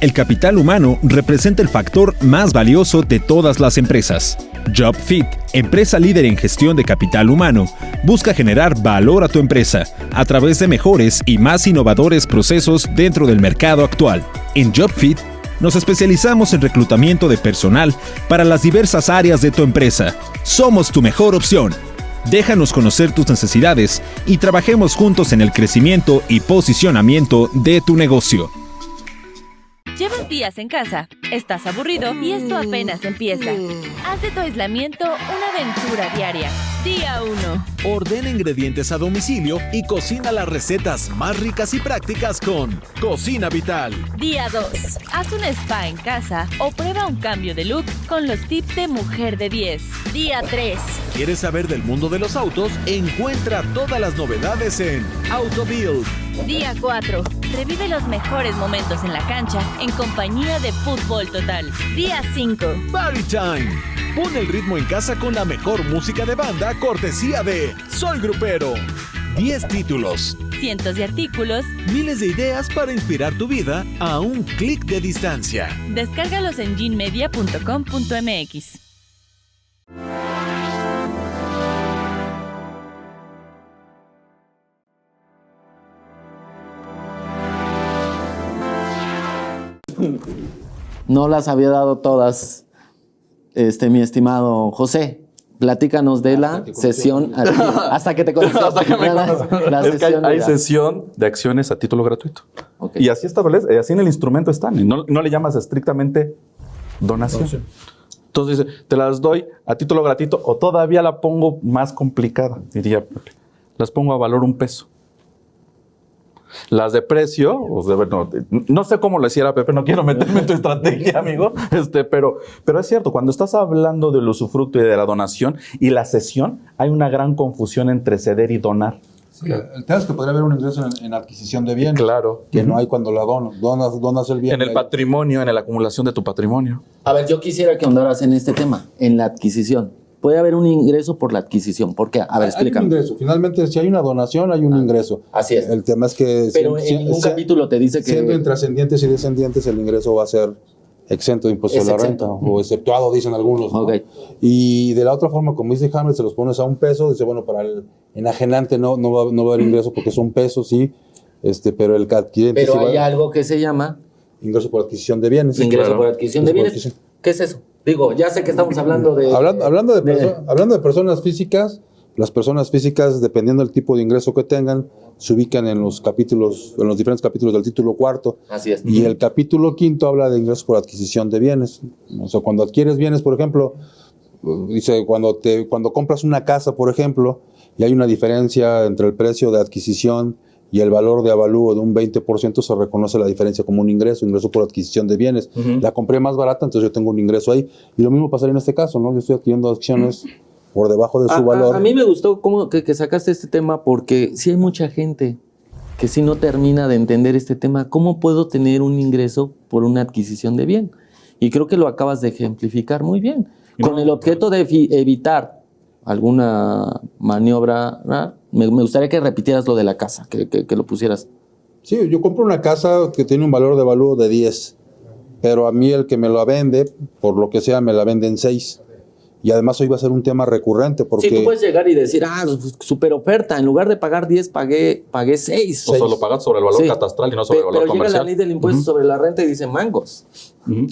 El capital humano representa el factor más valioso de todas las empresas. JobFit, empresa líder en gestión de capital humano, busca generar valor a tu empresa a través de mejores y más innovadores procesos dentro del mercado actual. En JobFit, nos especializamos en reclutamiento de personal para las diversas áreas de tu empresa. Somos tu mejor opción. Déjanos conocer tus necesidades y trabajemos juntos en el crecimiento y posicionamiento de tu negocio. Llevas días en casa, estás aburrido y esto apenas empieza. Haz de tu aislamiento una aventura diaria. Día 1. Ordena ingredientes a domicilio y cocina las recetas más ricas y prácticas con Cocina Vital. Día 2. Haz un spa en casa o prueba un cambio de look con los tips de Mujer de 10. Día 3. ¿Quieres saber del mundo de los autos? Encuentra todas las novedades en AutoBuild. Día 4. Revive los mejores momentos en la cancha en compañía de Fútbol Total. Día 5. Party Time. Pon el ritmo en casa con la mejor música de banda, cortesía de Sol Grupero. 10 títulos, Cientos de artículos. miles de ideas para inspirar tu vida a un clic de distancia. Descárgalos en ginmedia.com.mx. No las había dado todas, mi estimado José. Platícanos de la sesión hasta que te conozcas. Hasta que me conozcas. La Es que sesión hay de la- sesión de acciones a título gratuito. Ok. Y así establece, así en el instrumento están. Y no le llamas estrictamente donación. Entonces, te las doy a título gratuito o todavía la pongo más complicada, diría Pepe. Las pongo a valor $1. Las de precio, o sea, bueno, no sé cómo lo hiciera Pepe, no quiero meterme en tu estrategia, amigo, pero es cierto, cuando estás hablando del usufructo y de la donación y la cesión, hay una gran confusión entre ceder y donar. Sí, el tema es que podría haber un ingreso en adquisición de bienes. Claro. Que no hay cuando la donas el bien. En el patrimonio, en la acumulación de tu patrimonio. A ver, yo quisiera que ahondaras en este tema, en la adquisición. Puede haber un ingreso por la adquisición. ¿Por qué? A ver, Hay un explícame. ingreso. Finalmente, si hay una donación, hay un ingreso. Así es. El tema es que... Pero en ningún capítulo te dice que... Siendo entre ascendientes y descendientes, el ingreso va a ser exento de impuesto Es a la exento. renta, o exceptuado, dicen algunos, ¿no? Ok. Y de la otra forma, como dice Hamlet, se los pones a $1, dice, bueno, para el enajenante no va a haber ingreso porque es $1, sí, pero el adquirente Pero sí hay va, algo que se llama ingreso por adquisición de bienes. ingreso por adquisición de Ingreso por bienes. adquisición. ¿Qué es eso? Digo, ya sé que estamos hablando de... Hablando de personas físicas, las personas físicas, dependiendo del tipo de ingreso que tengan, se ubican en los capítulos, en los diferentes capítulos del título cuarto. Así es. Y el capítulo quinto habla de ingresos por adquisición de bienes. O sea, cuando adquieres bienes, por ejemplo, dice, cuando compras una casa, por ejemplo, y hay una diferencia entre el precio de adquisición y el valor de avalúo de un 20%, se reconoce la diferencia como un ingreso por adquisición de bienes. La compré más barata, entonces yo tengo un ingreso ahí. Y lo mismo pasaría en este caso, ¿no? Yo estoy adquiriendo acciones por debajo de su valor. A mí me gustó cómo que sacaste este tema porque sí hay mucha gente que sí no termina de entender este tema. ¿Cómo puedo tener un ingreso por una adquisición de bien? Y creo que lo acabas de ejemplificar muy bien. Con el objeto de evitar alguna maniobra, ¿verdad? Me gustaría que repitieras lo de la casa, que lo pusieras. Sí, yo compro una casa que tiene un valor de avalúo de 10, pero a mí el que me la vende, por lo que sea, me la vende en 6. Y además hoy va a ser un tema recurrente porque... Sí, tú puedes llegar y decir, super oferta, en lugar de pagar 10, pagué 6. O solo pagas sobre el valor catastral y no sobre el valor pero comercial. llega la ley del impuesto sobre la renta y dice mangos.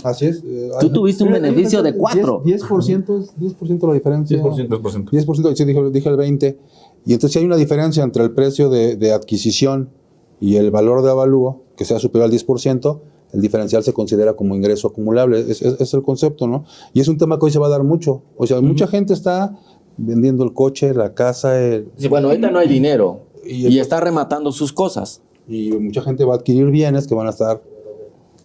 Así es. Tú tuviste un beneficio de 4. 10% la diferencia. 10%. 10%, sí, dije el 20%. Y entonces si hay una diferencia entre el precio de adquisición y el valor de avalúo, que sea superior al 10%, el diferencial se considera como ingreso acumulable. Es el concepto, ¿no? Y es un tema que hoy se va a dar mucho. O sea, mucha gente está vendiendo el coche, la casa. Sí, bueno, ahorita no hay dinero Y y está rematando sus cosas. Y mucha gente va a adquirir bienes que van a estar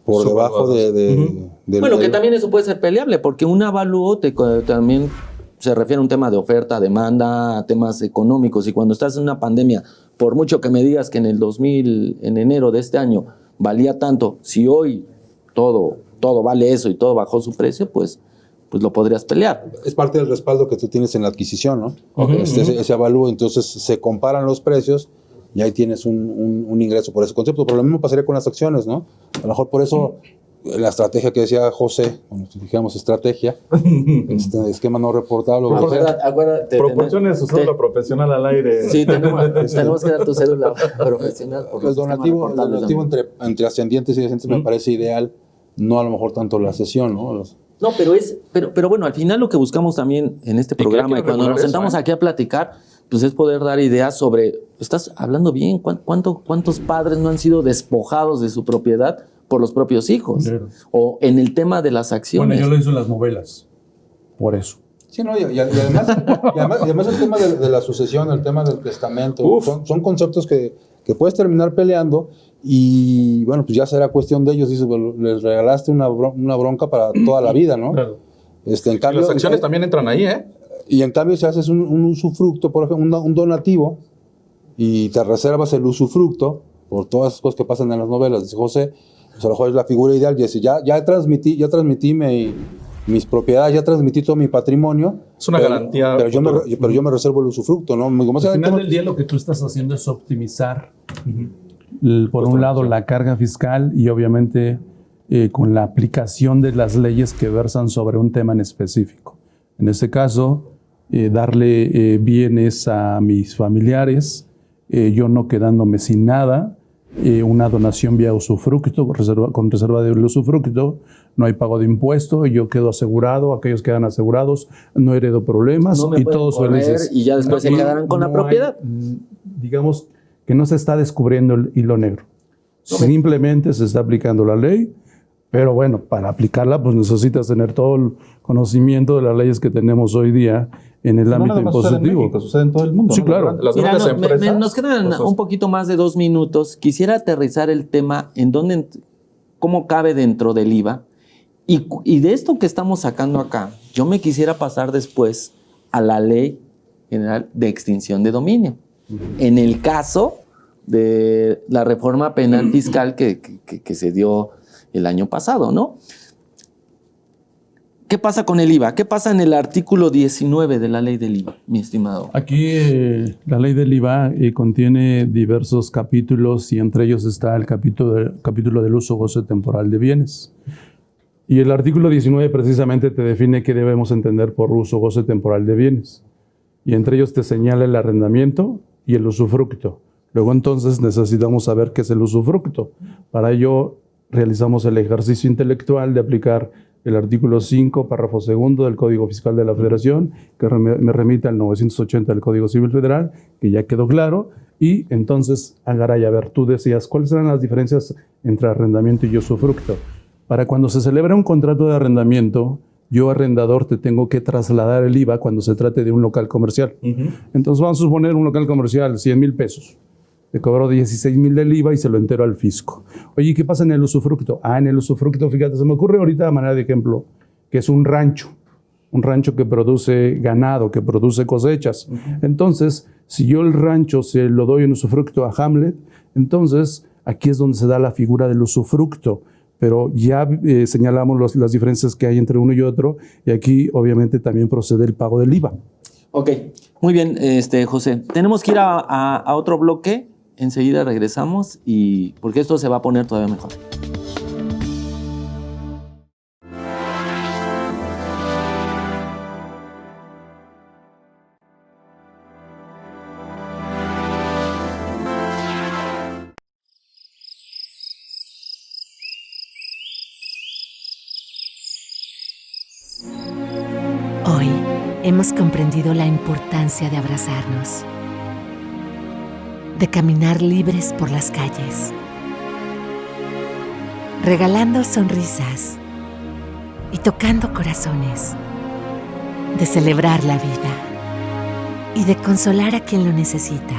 por debajo del... Bueno, que también eso puede ser peleable, porque un avalúo también se refiere a un tema de oferta, demanda, a temas económicos. Y cuando estás en una pandemia, por mucho que me digas que en en enero de este año, valía tanto, si hoy todo vale eso y todo bajó su precio, pues lo podrías pelear. Es parte del respaldo que tú tienes en la adquisición, ¿no? Ese avalúo, entonces se comparan los precios y ahí tienes un ingreso por ese concepto. Pero lo mismo pasaría con las acciones, ¿no? A lo mejor por eso la estrategia que decía José, cuando dijéramos estrategia, esquema no reportable. Acuérdate, Proporciones su cédula profesional al aire. Sí, tenemos que dar tu cédula profesional. El donativo entre ascendientes y descendientes me parece ideal, no a lo mejor tanto la sesión, ¿no? No, pero bueno, al final lo que buscamos también en este programa y cuando nos sentamos aquí a platicar, pues es poder dar ideas sobre, estás hablando bien, ¿cuántos padres no han sido despojados de su propiedad por los propios hijos? Claro. O en el tema de las acciones. Bueno, yo lo hice en las novelas, por eso. Sí, no, y además el tema de la sucesión, el tema del testamento, son conceptos que puedes terminar peleando y bueno, pues ya será cuestión de ellos. Dices, bueno, les regalaste una bronca para toda la vida, ¿no? Claro. En cambio, Las acciones también entran ahí, ¿eh? Y en cambio, si haces un usufructo, por ejemplo, un donativo, y te reservas el usufructo por todas las cosas que pasan en las novelas, dice José, pues a lo mejor es la figura ideal, y dice, ya transmitíme mis propiedades, ya transmití todo mi patrimonio. Es una garantía. Pero yo me reservo el usufructo, ¿no? Como Al final del día lo que tú estás haciendo es optimizar, por un lado, la carga fiscal y obviamente con la aplicación de las leyes que versan sobre un tema en específico. En este caso, darle bienes a mis familiares, yo no quedándome sin nada, una donación vía usufructo, con reserva de usufructo, no hay pago de impuesto, yo quedo asegurado, aquellos quedan asegurados, no heredo problemas No me y pueden todos correr felices. y ya después se quedarán con la propiedad. Digamos que no se está descubriendo el hilo negro. Simplemente se está aplicando la ley, pero bueno, para aplicarla pues necesitas tener todo el conocimiento de las leyes que tenemos hoy día en el ámbito impositivo. Sucede en todo el mundo. Sí, ¿no? claro. Las Mira, grandes no, empresas. nos quedan un poquito más de 2 minutos. Quisiera aterrizar el tema en dónde, cómo cabe dentro del IVA. Y de esto que estamos sacando acá, yo me quisiera pasar después a la Ley General de Extinción de Dominio. En el caso de la reforma penal fiscal que se dio el año pasado, ¿no? ¿Qué pasa con el IVA? ¿Qué pasa en el artículo 19 de la ley del IVA, mi estimado? Aquí la ley del IVA contiene diversos capítulos y entre ellos está el capítulo del uso goce temporal de bienes. Y el artículo 19 precisamente te define qué debemos entender por uso goce temporal de bienes. Y entre ellos te señala el arrendamiento y el usufructo. Luego entonces necesitamos saber qué es el usufructo. Para ello realizamos el ejercicio intelectual de aplicar el artículo 5, párrafo segundo del Código Fiscal de la Federación, que me remite al 980 del Código Civil Federal, que ya quedó claro. Y entonces, Angaray, a ver, tú decías, ¿cuáles eran las diferencias entre arrendamiento y usufructo? Para cuando se celebra un contrato de arrendamiento, yo, arrendador, te tengo que trasladar el IVA cuando se trate de un local comercial. Entonces, vamos a suponer un local comercial, 100,000 pesos. Te cobro 16,000 del IVA y se lo entero al fisco. Oye, ¿qué pasa en el usufructo? En el usufructo, fíjate, se me ocurre ahorita de manera de ejemplo, que es un rancho que produce ganado, que produce cosechas. Entonces, si yo el rancho se lo doy en usufructo a Hamlet, entonces aquí es donde se da la figura del usufructo. Pero ya señalamos las diferencias que hay entre uno y otro, y aquí obviamente también procede el pago del IVA. Ok, muy bien, José. Tenemos que ir a otro bloque. Enseguida regresamos porque esto se va a poner todavía mejor. Hoy hemos comprendido la importancia de abrazarnos, de caminar libres por las calles, regalando sonrisas y tocando corazones, de celebrar la vida y de consolar a quien lo necesita.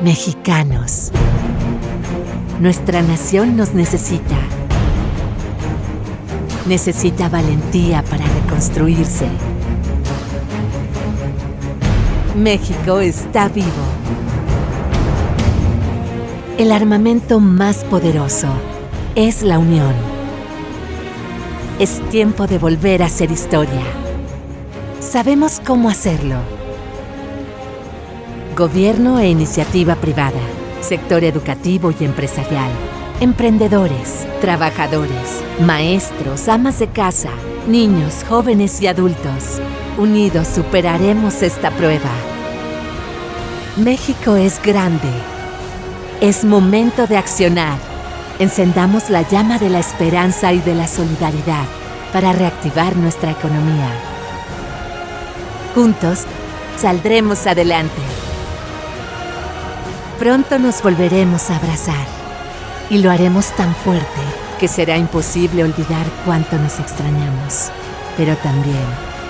Mexicanos, nuestra nación nos necesita. Necesita valentía para reconstruirse. México está vivo. El armamento más poderoso es la unión. Es tiempo de volver a hacer historia. Sabemos cómo hacerlo. Gobierno e iniciativa privada, sector educativo y empresarial, emprendedores, trabajadores, maestros, amas de casa, niños, jóvenes y adultos. Unidos superaremos esta prueba. México es grande. Es momento de accionar. Encendamos la llama de la esperanza y de la solidaridad para reactivar nuestra economía. Juntos, saldremos adelante. Pronto nos volveremos a abrazar y lo haremos tan fuerte que será imposible olvidar cuánto nos extrañamos, pero también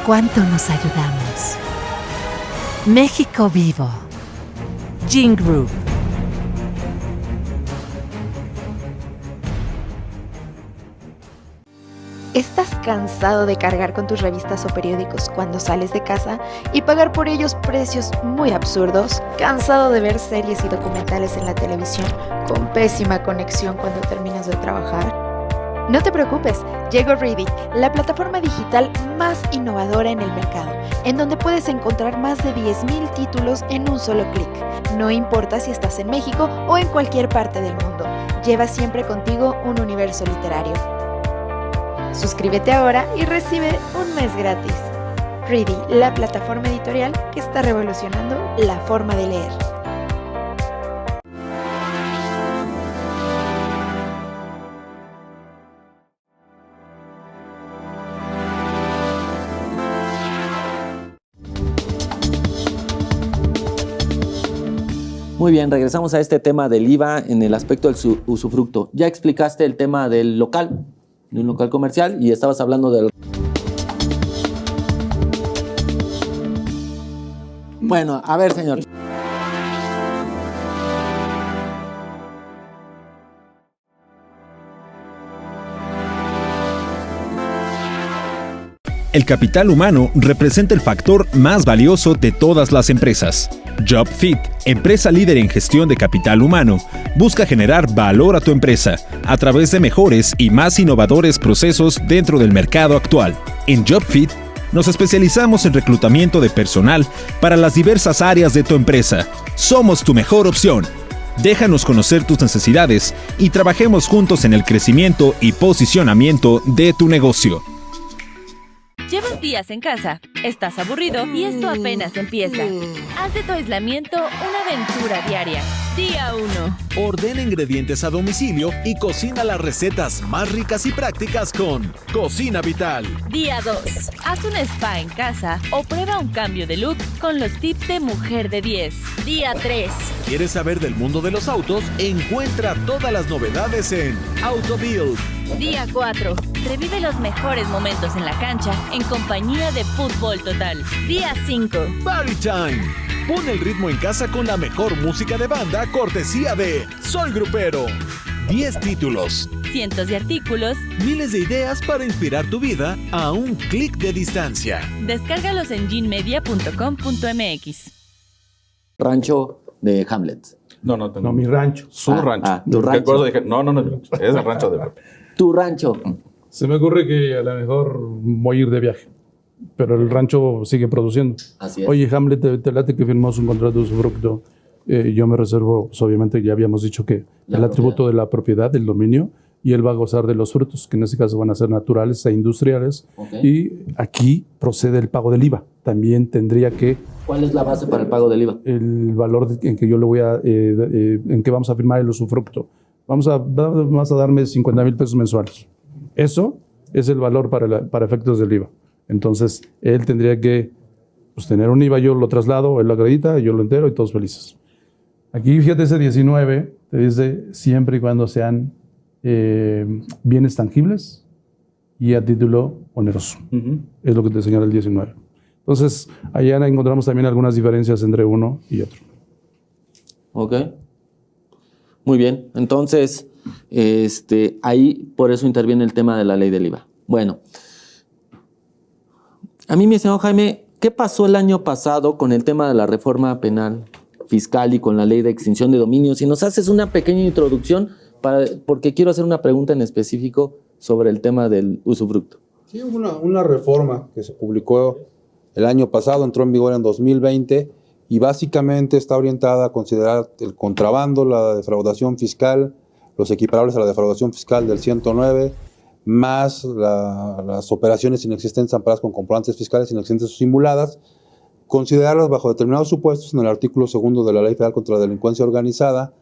cuánto nos ayudamos. México vivo. Gin Group. ¿Estás cansado de cargar con tus revistas o periódicos cuando sales de casa y pagar por ellos precios muy absurdos? ¿Cansado de ver series y documentales en la televisión con pésima conexión cuando terminas de trabajar? No te preocupes, llegó Ready, la plataforma digital más innovadora en el mercado, en donde puedes encontrar más de 10,000 títulos en un solo clic. No importa si estás en México o en cualquier parte del mundo, lleva siempre contigo un universo literario. Suscríbete ahora y recibe un mes gratis. Ready, la plataforma editorial que está revolucionando la forma de leer. Muy bien, regresamos a este tema del IVA en el aspecto del usufructo. Ya explicaste el tema del local, de un local comercial, y estabas hablando del... Bueno, a ver, señor. El capital humano representa el factor más valioso de todas las empresas. JobFit, empresa líder en gestión de capital humano, busca generar valor a tu empresa a través de mejores y más innovadores procesos dentro del mercado actual. En JobFit, nos especializamos en reclutamiento de personal para las diversas áreas de tu empresa. Somos tu mejor opción. Déjanos conocer tus necesidades y trabajemos juntos en el crecimiento y posicionamiento de tu negocio. Llevas días en casa, estás aburrido y esto apenas empieza. Haz de tu aislamiento una aventura diaria. Día 1. Ordena ingredientes a domicilio y cocina las recetas más ricas y prácticas con Cocina Vital. Día 2. Haz un spa en casa o prueba un cambio de look con los tips de Mujer de 10. Día 3. ¿Quieres saber del mundo de los autos? Encuentra todas las novedades en AutoBuild. Día 4. Revive los mejores momentos en la cancha en compañía de Fútbol Total. Día 5. Party Time. Pon el ritmo en casa con la mejor música de banda cortesía de Soy Grupero. 10 títulos, cientos de artículos, miles de ideas para inspirar tu vida a un clic de distancia. Descárgalos en ginmedia.com.mx. Rancho de Hamlet. No, mi rancho. Su rancho. Tu rancho. Por eso dije, no, es el rancho de Pepe. Tu rancho. Se me ocurre que a lo mejor voy a ir de viaje, pero el rancho sigue produciendo. Así es. Oye, Hamlet, te late que firmamos un contrato de usufructo. Yo me reservo, pues, obviamente ya habíamos dicho que el atributo de la propiedad, del dominio, y él va a gozar de los frutos, que en este caso van a ser naturales e industriales. Okay. Y aquí procede el pago del IVA. También tendría que... ¿Cuál es la base para el pago del IVA? El valor en que yo le voy a... en que vamos a firmar el usufructo. Vas a darme 50,000 pesos mensuales. Eso es el valor para efectos del IVA. Entonces, él tendría que tener un IVA, yo lo traslado, él lo acredita, yo lo entero y todos felices. Aquí, fíjate, ese 19 te dice siempre y cuando sean bienes tangibles y a título oneroso. Es lo que te señala el 19. Entonces, allá encontramos también algunas diferencias entre uno y otro. Ok. Muy bien. Entonces, ahí por eso interviene el tema de la ley del IVA. Bueno, a mí, mi estimado Jaime, ¿qué pasó el año pasado con el tema de la reforma penal fiscal y con la ley de extinción de dominio? Si nos haces una pequeña introducción, porque quiero hacer una pregunta en específico sobre el tema del usufructo. Sí, una reforma que se publicó el año pasado, entró en vigor en 2020 y básicamente está orientada a considerar el contrabando, la defraudación fiscal, los equiparables a la defraudación fiscal del 109, más las operaciones inexistentes amparadas con comprobantes fiscales inexistentes o simuladas, considerarlas bajo determinados supuestos en el artículo 2 de la Ley Federal contra la Delincuencia Organizada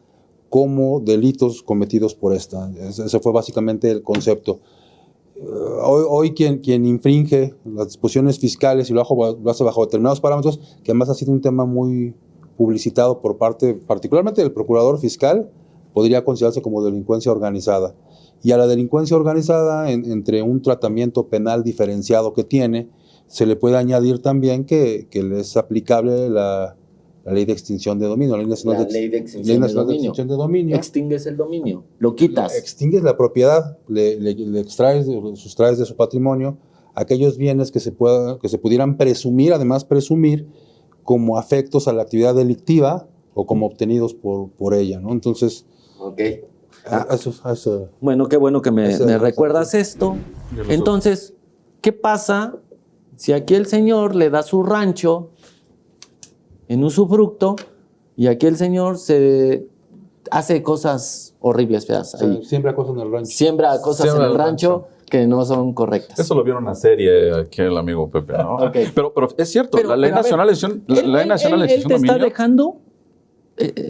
como delitos cometidos por esta. Ese fue básicamente el concepto. Hoy quien infringe las disposiciones fiscales y lo hace bajo determinados parámetros, que además ha sido un tema muy publicitado por parte particularmente del procurador fiscal, podría considerarse como delincuencia organizada. Y a la delincuencia organizada, entre un tratamiento penal diferenciado que tiene, se le puede añadir también que le es aplicable la ley de extinción de dominio. La ley de extinción de dominio. Extingues el dominio, lo quitas. Extingues la propiedad, le extraes, sustraes de su patrimonio aquellos bienes que se pudieran presumir, además presumir, como afectos a la actividad delictiva o como obtenidos por ella, ¿no? Entonces... Ok. Bueno, qué bueno que me recuerdas esto. Entonces, ¿qué pasa si aquí el señor le da su rancho en usufructo y aquí el señor se hace cosas horribles, feas? Siembra cosas en el rancho. Siembra cosas en el rancho que no son correctas. Eso lo vieron en una serie aquí el amigo Pepe, ¿no? Okay. Pero es cierto, la ley nacional de extinción Él te está dejando,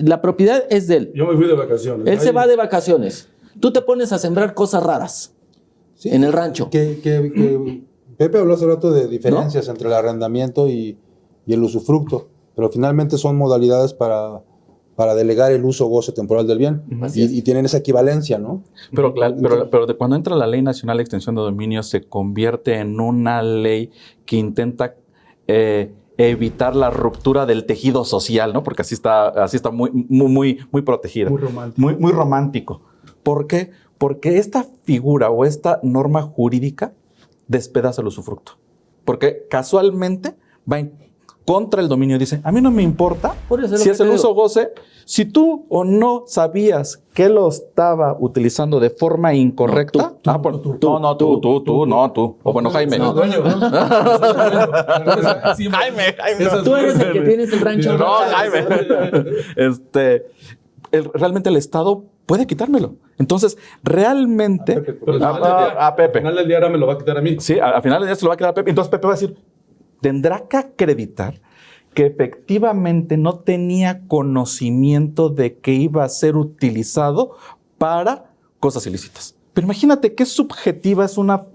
la propiedad es de él. Yo me fui de vacaciones. Él se va de vacaciones. Tú te pones a sembrar cosas raras en el rancho. Que Pepe habló hace rato de diferencias entre el arrendamiento y el usufructo, pero finalmente son modalidades para delegar el uso o goce temporal del bien. Y tienen esa equivalencia, ¿no? Pero cuando entra la Ley Nacional de Extensión de Dominio se convierte en una ley que intenta evitar la ruptura del tejido social, ¿no? Porque así está muy protegida. Muy romántico. Muy romántico. ¿Por qué? Porque esta figura o esta norma jurídica despedaza el usufructo. Porque casualmente va en contra el dominio. Dice, a mí no me importa si es el uso o goce. Si tú o no sabías que lo estaba utilizando de forma incorrecta. Tú. O bueno, Jaime. No, dueño. Jaime. Tú eres el que tienes el rancho. No, Jaime. Realmente el Estado puede quitármelo. Entonces, realmente... A Pepe. Al final del día ahora me lo va a quitar a mí. Sí, al final del día se lo va a quitar a Pepe. Entonces Pepe va a decir, tendrá que acreditar que efectivamente no tenía conocimiento de que iba a ser utilizado para cosas ilícitas. Pero imagínate qué subjetiva es una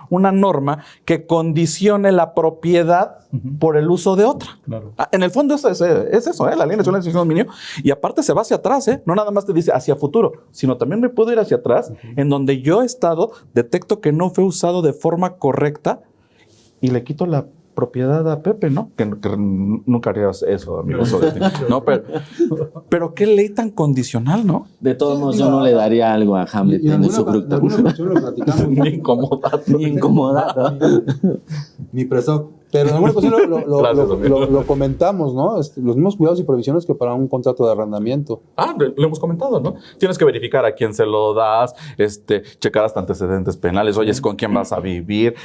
norma que condicione la propiedad por el uso de otra. Claro. En el fondo es eso, la Ley Nacional de Extinción de Dominio. Y aparte se va hacia atrás, no nada más te dice hacia futuro, sino también me puedo ir hacia atrás, en donde yo he estado, detecto que no fue usado de forma correcta y le quito la propiedad a Pepe, ¿no? Que nunca harías eso, amigo. No, pero qué ley tan condicional, ¿no? De todos modos, yo no le daría algo a Hamlet en usufructo. Ni incomodado. Ni prestado. Pero en alguna ocasión lo comentamos, ¿no? Los mismos cuidados y provisiones que para un contrato de arrendamiento. Lo hemos comentado, ¿no? Tienes que verificar a quién se lo das, checar hasta antecedentes penales, oye, ¿con quién vas a vivir?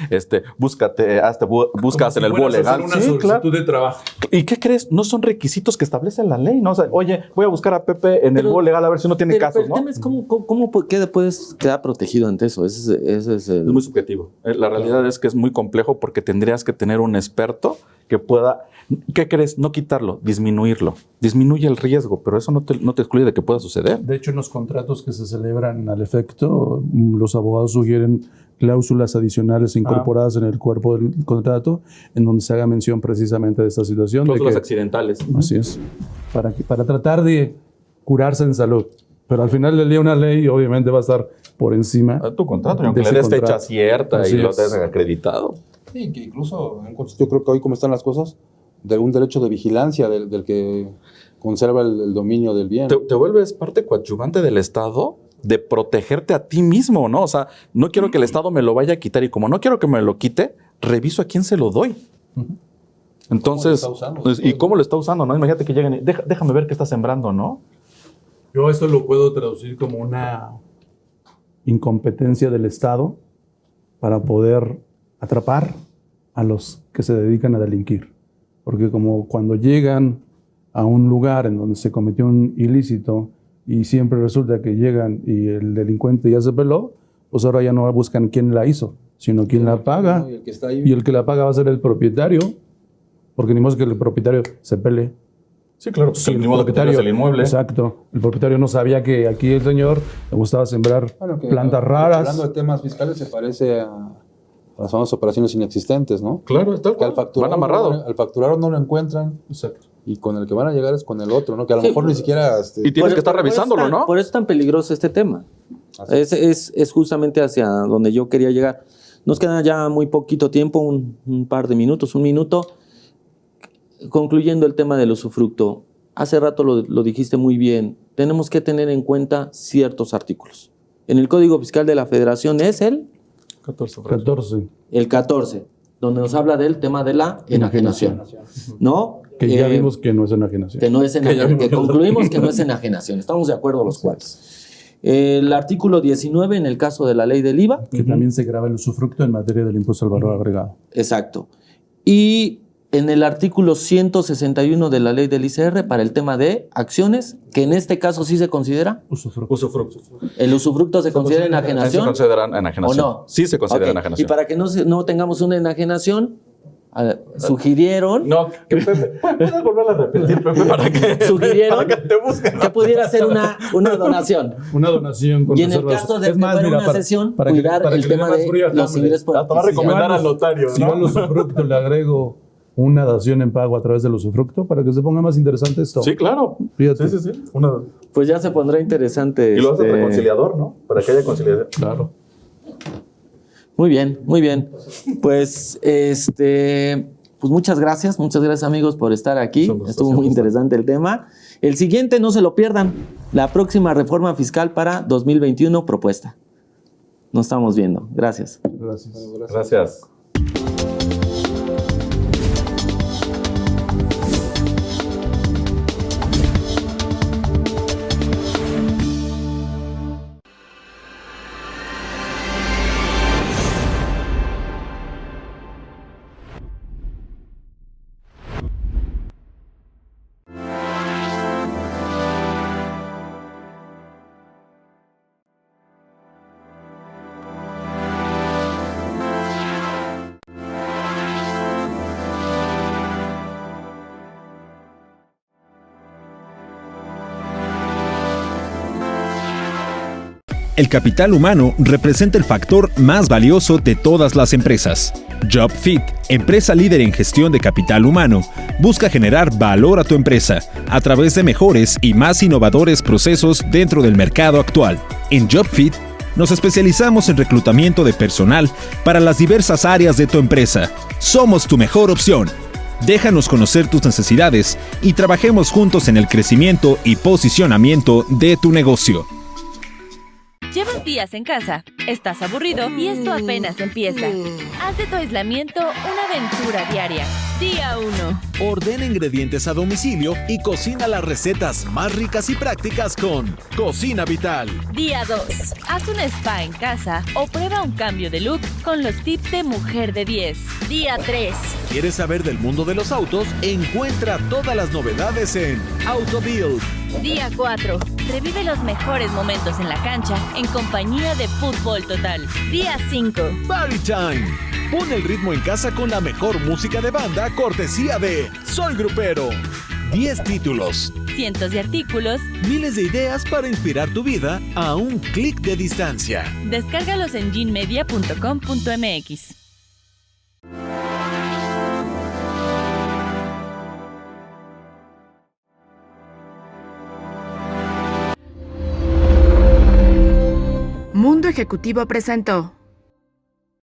Buscas en el BUO legal. Una solicitud de trabajo. ¿Y qué crees? No son requisitos que establece la ley, ¿no? O sea, oye, voy a buscar a Pepe en el BUO legal a ver si no tiene casos, ¿no? El tema es cómo puedes quedar protegido ante eso. Ese es Es muy subjetivo. La realidad es que es muy complejo porque tendrías que tener un experto que pueda, ¿qué crees? No quitarlo, disminuirlo. Disminuye el riesgo, pero eso no te excluye de que pueda suceder. De hecho, en los contratos que se celebran al efecto, los abogados sugieren cláusulas adicionales incorporadas en el cuerpo del contrato, en donde se haga mención precisamente de esta situación. Cláusulas accidentales. Así es. Para tratar de curarse en salud. Pero al final del día una ley obviamente va a estar por encima de tu contrato, aunque le des fecha cierta y lo tengas acreditado. Sí, que incluso yo creo que hoy como están las cosas, de algún derecho de vigilancia del que conserva el dominio del bien. Te vuelves parte coadyuvante del Estado de protegerte a ti mismo, ¿no? O sea, no quiero que el Estado me lo vaya a quitar y como no quiero que me lo quite, reviso a quién se lo doy. Entonces, ¿cómo lo está usando? ¿No? Imagínate que lleguen y déjame ver qué está sembrando, ¿no? Yo esto lo puedo traducir como una incompetencia del Estado para poder atrapar a los que se dedican a delinquir. Porque como cuando llegan a un lugar en donde se cometió un ilícito y siempre resulta que llegan y el delincuente ya se peló, pues ahora ya no buscan quién la hizo, sino quién la paga. Y el que la paga va a ser el propietario, porque ni modo que el propietario se pele. Sí, claro, pues el propietario es el inmueble. Exacto. El propietario no sabía que aquí el señor le gustaba sembrar plantas raras. Hablando de temas fiscales, se parece a las famosas operaciones inexistentes, ¿no? Claro, está que van amarrado. Al facturador no lo encuentran. Exacto. Y con el que van a llegar es con el otro, ¿no? Que a lo mejor ni siquiera... y tienes que estar revisándolo, ¿no? Por eso es tan peligroso este tema. Es justamente hacia donde yo quería llegar. Nos queda ya muy poquito tiempo, un par de minutos, un minuto. Concluyendo el tema del usufructo, hace rato lo dijiste muy bien, tenemos que tener en cuenta ciertos artículos. En el Código Fiscal de la Federación es el 14. El 14, donde nos habla del tema de la enajenación, ¿no? Que ya vimos que no es enajenación. Que concluimos que no es enajenación, estamos de acuerdo los cuales. El artículo 19 en el caso de la ley del IVA. Que también se grava el usufructo en materia del impuesto al valor agregado. Exacto. Y en el artículo 161 de la ley del ICR para el tema de acciones, que en este caso sí se considera. Usufructo. ¿El usufructo se considera enajenación? ¿Se considera enajenación? ¿O no? Sí se considera Ok. enajenación. Y para que no tengamos una enajenación, sugirieron... No, que Pepe, ¿puedes volver a repetir, Pepe, para que sugirieron para que te busquen? que pudiera ser una donación. Una donación con Y en el reservas. caso de Es más, fuera mira, una sesión, cuidar para el que le dé tema más de frío al los hambre. ingresos por Te va a recomendar al notario, Si yo al ¿no? usufructo le agrego una dación en pago a través del usufructo para que se ponga más interesante esto. Sí, claro. Fíjate. Sí. Pues ya se pondrá interesante. Y lo haces reconciliador, ¿no? Para que haya conciliación. Claro. Muy bien, muy bien. Pues pues muchas gracias amigos por estar aquí. Estuvo muy interesante el tema. El siguiente no se lo pierdan. La próxima reforma fiscal para 2021 propuesta. Nos estamos viendo. Gracias. Gracias. El capital humano representa el factor más valioso de todas las empresas. JobFit, empresa líder en gestión de capital humano, busca generar valor a tu empresa a través de mejores y más innovadores procesos dentro del mercado actual. En JobFit, nos especializamos en reclutamiento de personal para las diversas áreas de tu empresa. Somos tu mejor opción. Déjanos conocer tus necesidades y trabajemos juntos en el crecimiento y posicionamiento de tu negocio. Llevas días en casa, estás aburrido y esto apenas empieza. Haz de tu aislamiento una aventura diaria. Día 1. Ordena ingredientes a domicilio y cocina las recetas más ricas y prácticas con Cocina Vital. Día 2. Haz un spa en casa o prueba un cambio de look con los tips de Mujer de 10. Día 3. ¿Quieres saber del mundo de los autos? Encuentra todas las novedades en AutoBuild. Día 4. Revive los mejores momentos en la cancha en compañía de Fútbol Total. Día 5. Party Time. Pon el ritmo en casa con la mejor música de banda cortesía de Soy Grupero. 10 títulos, Cientos de artículos. miles de ideas para inspirar tu vida a un clic de distancia. Descárgalos en ginmedia.com.mx. Mundo Ejecutivo presentó